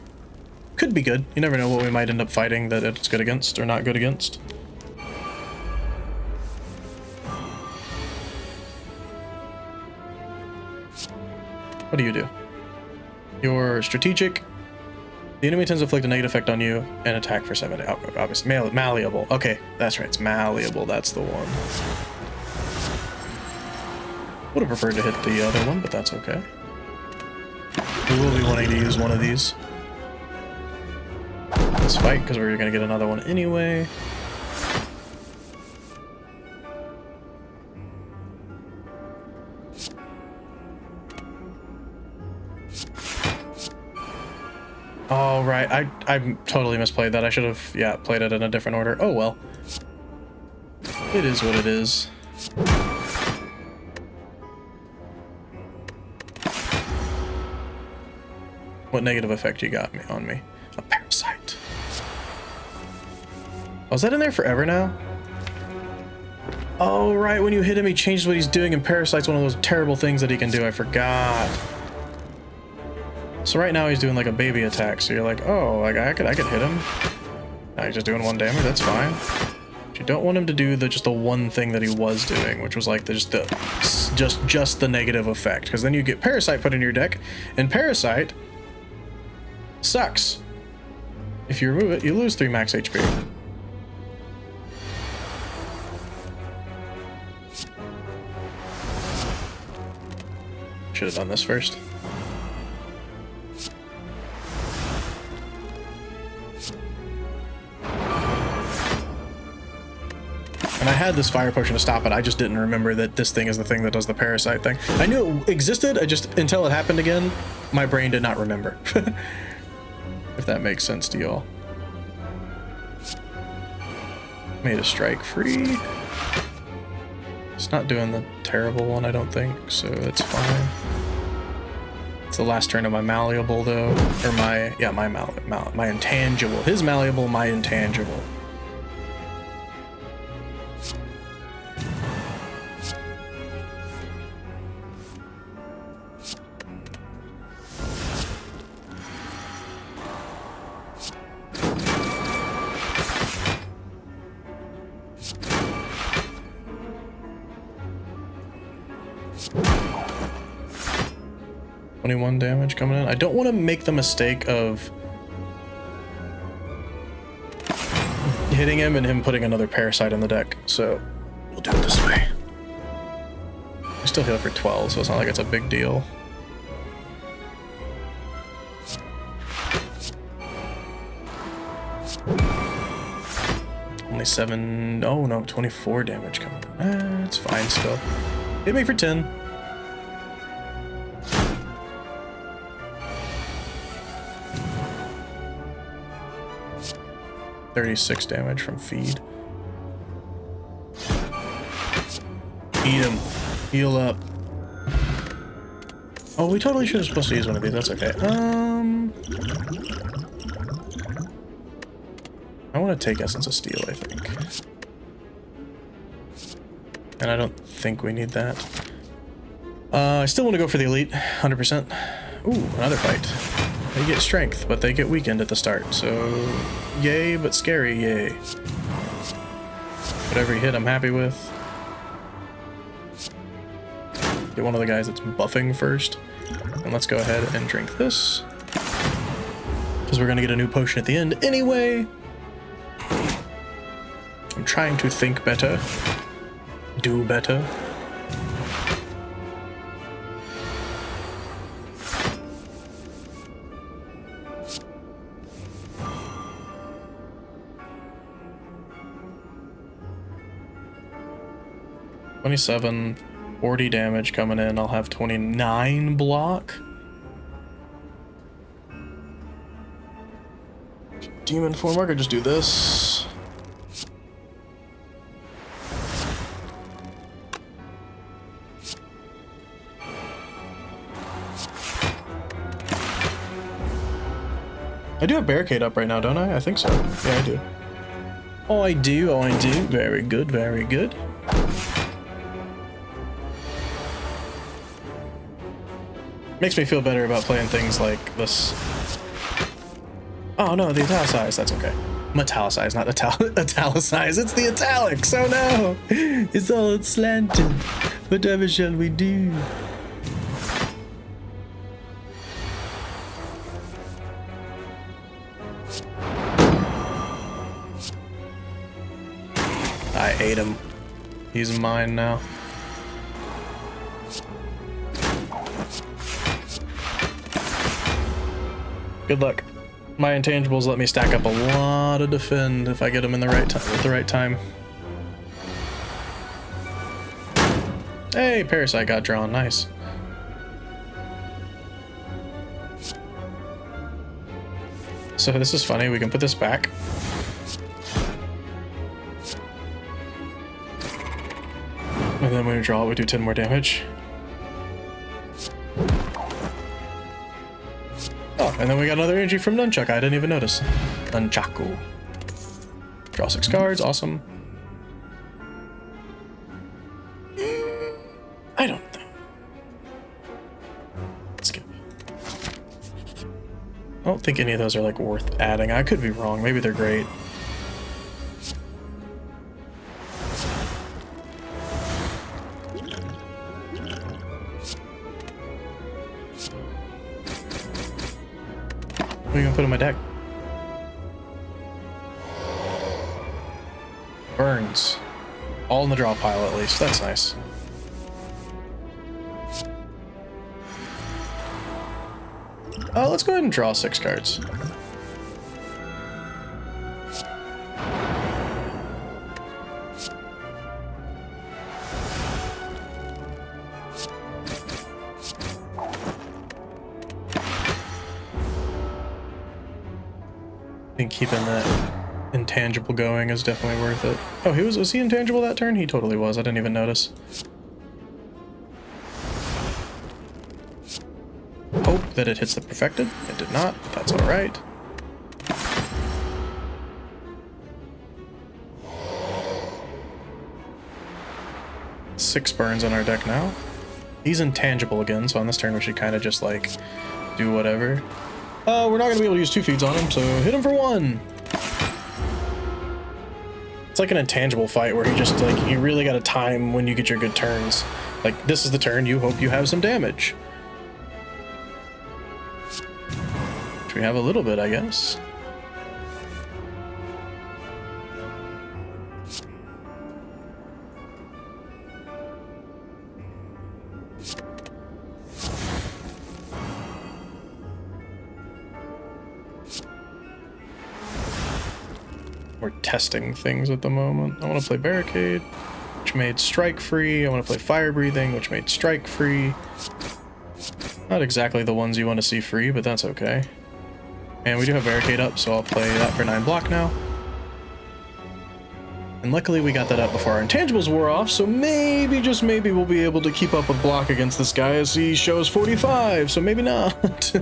Could be good. You never know what we might end up fighting that it's good against or not good against. What do you do? You're strategic. The enemy tends to inflict a negative effect on you and attack for 7 days. Oh, obviously, malleable. Okay, that's right. It's malleable. That's the one. Would have preferred to hit the other one, but that's okay. We will be wanting to use one of these. Let's fight, because we're going to get another one anyway. Oh, right. I totally misplayed that. I should have, yeah, played it in a different order. Oh, well. It is what it is. What negative effect you got on me? A parasite. Oh, is that in there forever now? Oh, right. When you hit him, he changes what he's doing, and parasite's one of those terrible things that he can do. I forgot. So right now he's doing like a baby attack, so you're like, oh, like I could hit him. Now he's just doing 1 damage, that's fine. But you don't want him to do just the one thing that he was doing, which was like just the negative effect, because then you get Parasite put in your deck, and Parasite sucks. If you remove it, you lose 3 max HP. Should have done this first. And I had this fire potion to stop it. I just didn't remember that this thing is the thing that does the parasite thing. I knew it existed. Until it happened again, my brain did not remember. If that makes sense to y'all. Made a strike free. It's not doing the terrible one, I don't think, so it's fine. It's the last turn of my malleable though, or my intangible. His malleable, my intangible. Damage coming in. I don't want to make the mistake of hitting him and him putting another parasite in the deck, so we'll do it this way. We still heal for 12, so it's not like it's a big deal. Only 7, oh no, 24 damage coming in. It's fine still. Hit me for 10. 36 damage from feed. Eat him. Heal up. Oh, we totally should have supposed to use one of these. That's okay. I want to take Essence of Steel, I think. And I don't think we need that. I still want to go for the Elite, 100%. Ooh, another fight. They get strength, but they get weakened at the start, so yay, but scary, yay. Whatever hit, I'm happy with. Get one of the guys that's buffing first, and let's go ahead and drink this. Because we're going to get a new potion at the end anyway. I'm trying to think better. Do better. 27, 40 damage coming in. I'll have 29 block. Demon form, I could just do this. I do have barricade up right now, don't I? I think so. Yeah, I do. Oh, I do. Oh, I do. Very good. Very good. Makes me feel better about playing things like this. Oh no, the italicized. That's okay. Metallicized, not italicized. It's the italics. Oh no. It's all slanted. Whatever shall we do? I ate him. He's mine now. Good luck. My intangibles let me stack up a lot of defend if I get them in the right time at the right time. Hey, Parasite got drawn. Nice. So this is funny. We can put this back. And then when we draw it, we do 10 more damage. Oh, and then we got another energy from Nunchuck. I didn't even notice. Nunchaku. Draw 6 cards. Awesome. I don't know. Skip. I don't think any of those are like worth adding. I could be wrong. Maybe they're great. What are you gonna put in my deck? Burns. All in the draw pile at least. That's nice. Let's go ahead and draw 6 cards. I think keeping that intangible going is definitely worth it. Oh, was he intangible that turn? He totally was. I didn't even notice. Hope that it hits the perfected. It did not. That's all right. Six burns on our deck now. He's intangible again, so on this turn we should kind of just like do whatever. We're not gonna be able to use 2 feeds on him, so hit him for 1. It's like an intangible fight where you just like you really got to time when you get your good turns. Like this is the turn you hope you have some damage. Which we have a little bit, I guess. We're testing things at the moment. I want to play Barricade, which made Strike free. I want to play Fire Breathing, which made Strike free. Not exactly the ones you want to see free, but that's okay. And we do have Barricade up, so I'll play that for 9 block now. And luckily we got that up before our intangibles wore off, so maybe, just maybe, we'll be able to keep up with block against this guy as he shows 45, so maybe not.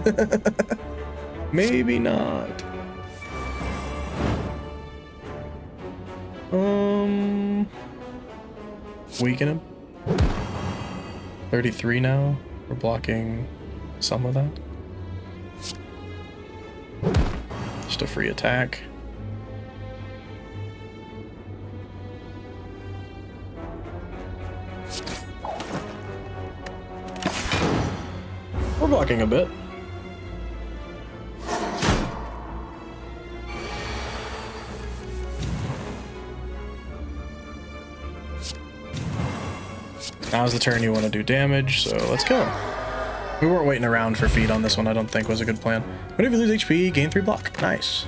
Maybe not. Weaken him. 33 now. We're blocking some of that. Just a free attack. We're blocking a bit. Now's the turn you want to do damage, so let's kill him. We weren't waiting around for feed on this one, I don't think was a good plan. Whenever you lose HP, gain 3 block. Nice.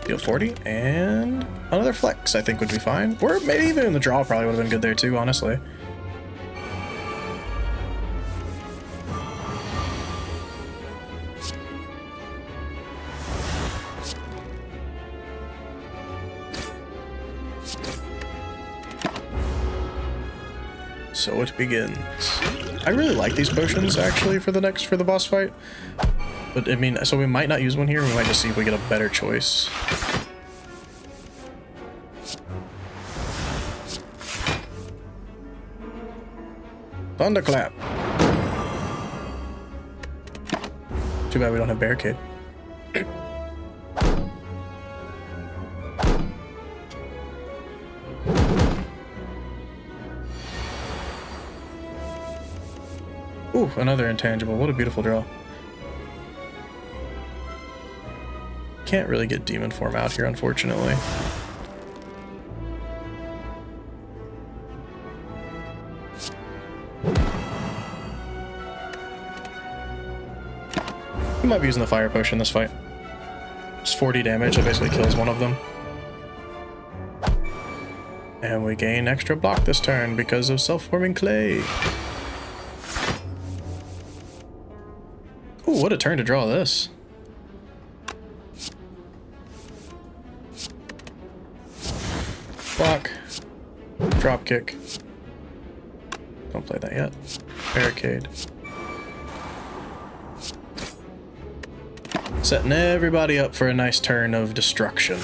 Deal 40, and another flex I think would be fine. Or maybe even in the draw probably would have been good there too, honestly. so it begins. I really like these potions, actually, for the boss fight. But, I mean, so we might not use one here. We might just see if we get a better choice. Thunderclap. Too bad we don't have barricade. Ooh, another intangible. What a beautiful draw. Can't really get demon form out here, unfortunately. We might be using the fire potion this fight. It's 40 damage, that basically kills one of them. And we gain extra block this turn because of self-forming clay. Ooh, what a turn to draw this. Block. Drop kick. Don't play that yet. Barricade. Setting everybody up for a nice turn of destruction.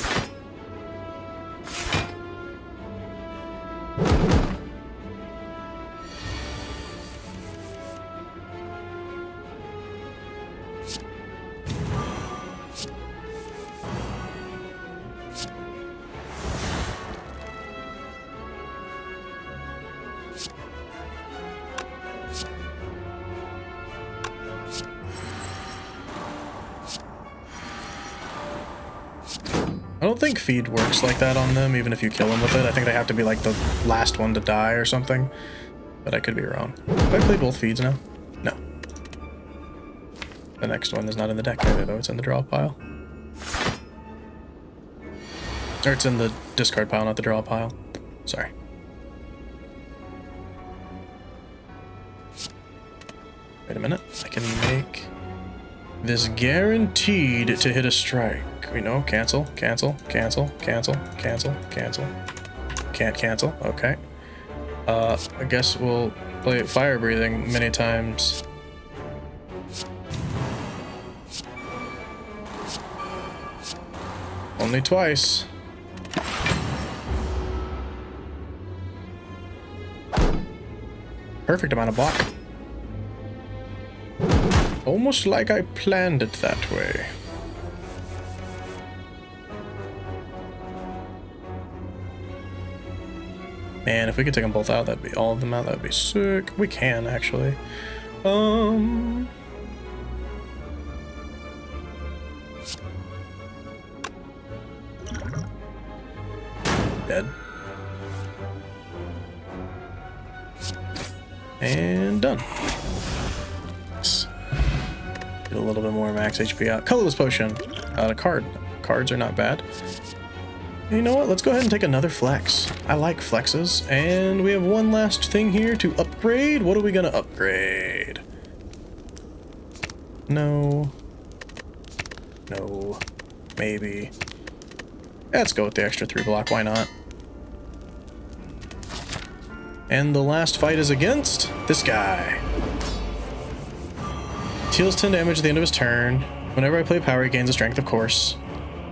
I don't think feed works like that on them, even if you kill them with it. I think they have to be like the last one to die or something. But I could be wrong. Do I play both feeds now? No. The next one is not in the deck either, though. It's in the draw pile. Or it's in the discard pile, not the draw pile. Sorry. Wait a minute. I can make this guaranteed to hit a strike. We know, cancel, cancel, cancel, cancel, cancel, cancel. Can't cancel, okay. I guess we'll play fire breathing many times. Only twice. Perfect amount of block. Almost like I planned it that way. Man, if we could take them both out, that'd be all of them out, that'd be sick. We can, actually. Dead. And done. Nice. Get a little bit more max HP out. Colorless potion. A card. Cards are not bad. You know what? Let's go ahead and take another flex. I like flexes. And we have one last thing here to upgrade. What are we gonna upgrade? No. No. Maybe. Let's go with the extra 3 block. Why not? And the last fight is against this guy. Deals 10 damage at the end of his turn. Whenever I play power, he gains a strength, of course.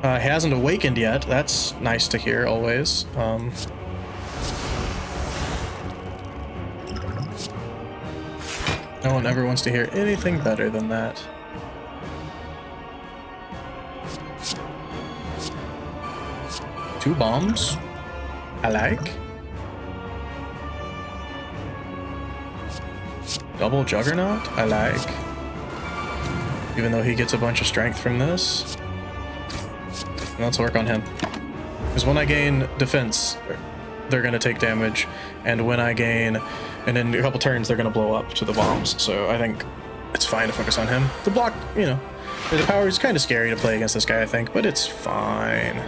He hasn't awakened yet. That's nice to hear, always. No one ever wants to hear anything better than that. Two bombs. I like. Double Juggernaut. I like. Even though he gets a bunch of strength from this. Let's work on him. Because when I gain defense, they're going to take damage. And when I gain, and in a couple turns, they're going to blow up to the bombs. So I think it's fine to focus on him. The block, you know, the power is kind of scary to play against this guy, I think, but it's fine.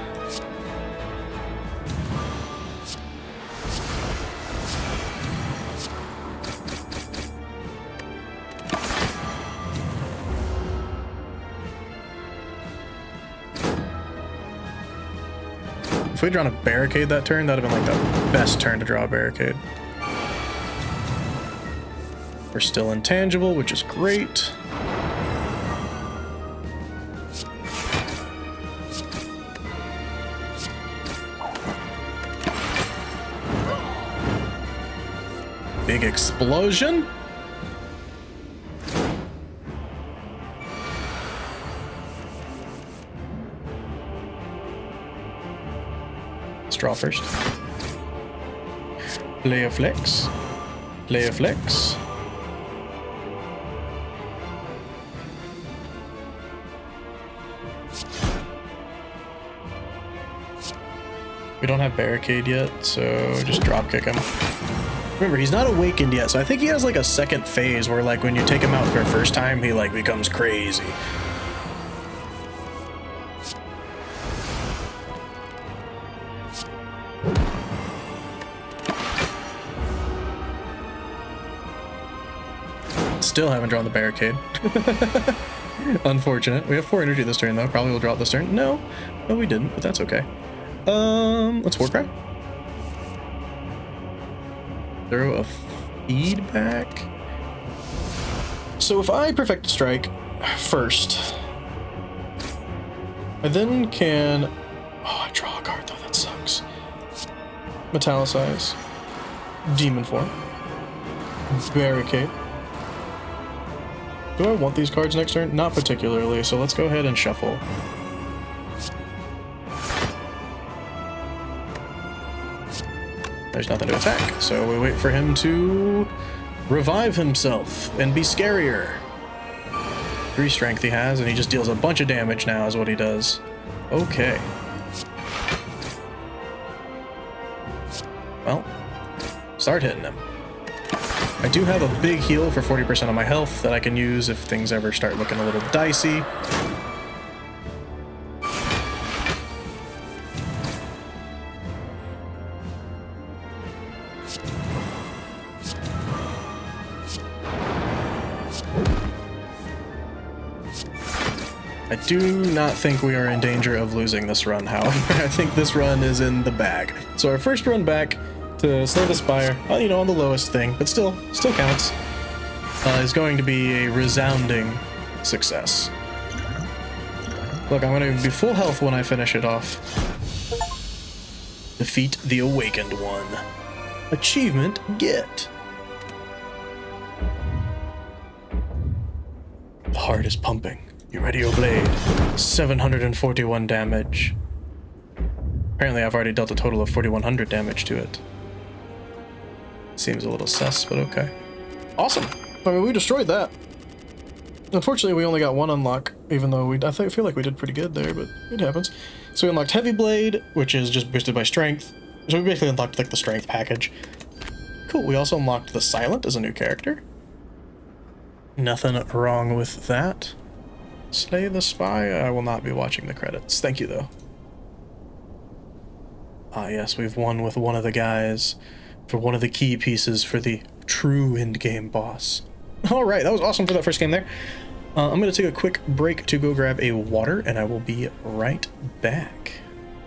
If we'd drawn a barricade that turn, that would have been like the best turn to draw a barricade. We're still intangible, which is great. Big explosion. Let's draw first. Play a flex. Play a flex. We don't have barricade yet, so just drop kick him. Remember, he's not awakened yet, so I think he has like a second phase where like when you take him out for the first time, he like becomes crazy. Still haven't drawn the barricade. Unfortunate. We have 4 energy this turn though. Probably will draw it this turn. No, we didn't, but that's okay. Let's Warcry. Throw a feedback. So if I perfect strike first, I then can. Oh, I draw a card though. That sucks. Metallicize. Demon form. Barricade. Do I want these cards next turn? Not particularly, so let's go ahead and shuffle. There's nothing to attack, so we wait for him to revive himself and be scarier. 3 strength he has, and he just deals a bunch of damage now is what he does. Okay. Well, start hitting him. I do have a big heal for 40% of my health that I can use if things ever start looking a little dicey. I do not think we are in danger of losing this run, however. I think this run is in the bag. So our first run back to Slay the Spire, you know, on the lowest thing, but still counts, is going to be a resounding success. Look, I'm going to be full health when I finish it off. Defeat the Awakened One. Achievement get. The heart is pumping. You ready, your blade? 741 damage. Apparently I've already dealt a total of 4,100 damage to it. Seems a little sus, but okay. Awesome. I mean, we destroyed that. Unfortunately, we only got 1 unlock, even though I feel like we did pretty good there, but it happens. So we unlocked Heavy Blade, which is just boosted by strength. So we basically unlocked like the strength package. Cool. We also unlocked the Silent as a new character. Nothing wrong with that. Slay the Spire. I will not be watching the credits. Thank you, though. Ah, yes, we've won with one of the guys for one of the key pieces for the true endgame boss. All right, that was awesome for that first game there. I'm going to take a quick break to go grab a water, and I will be right back.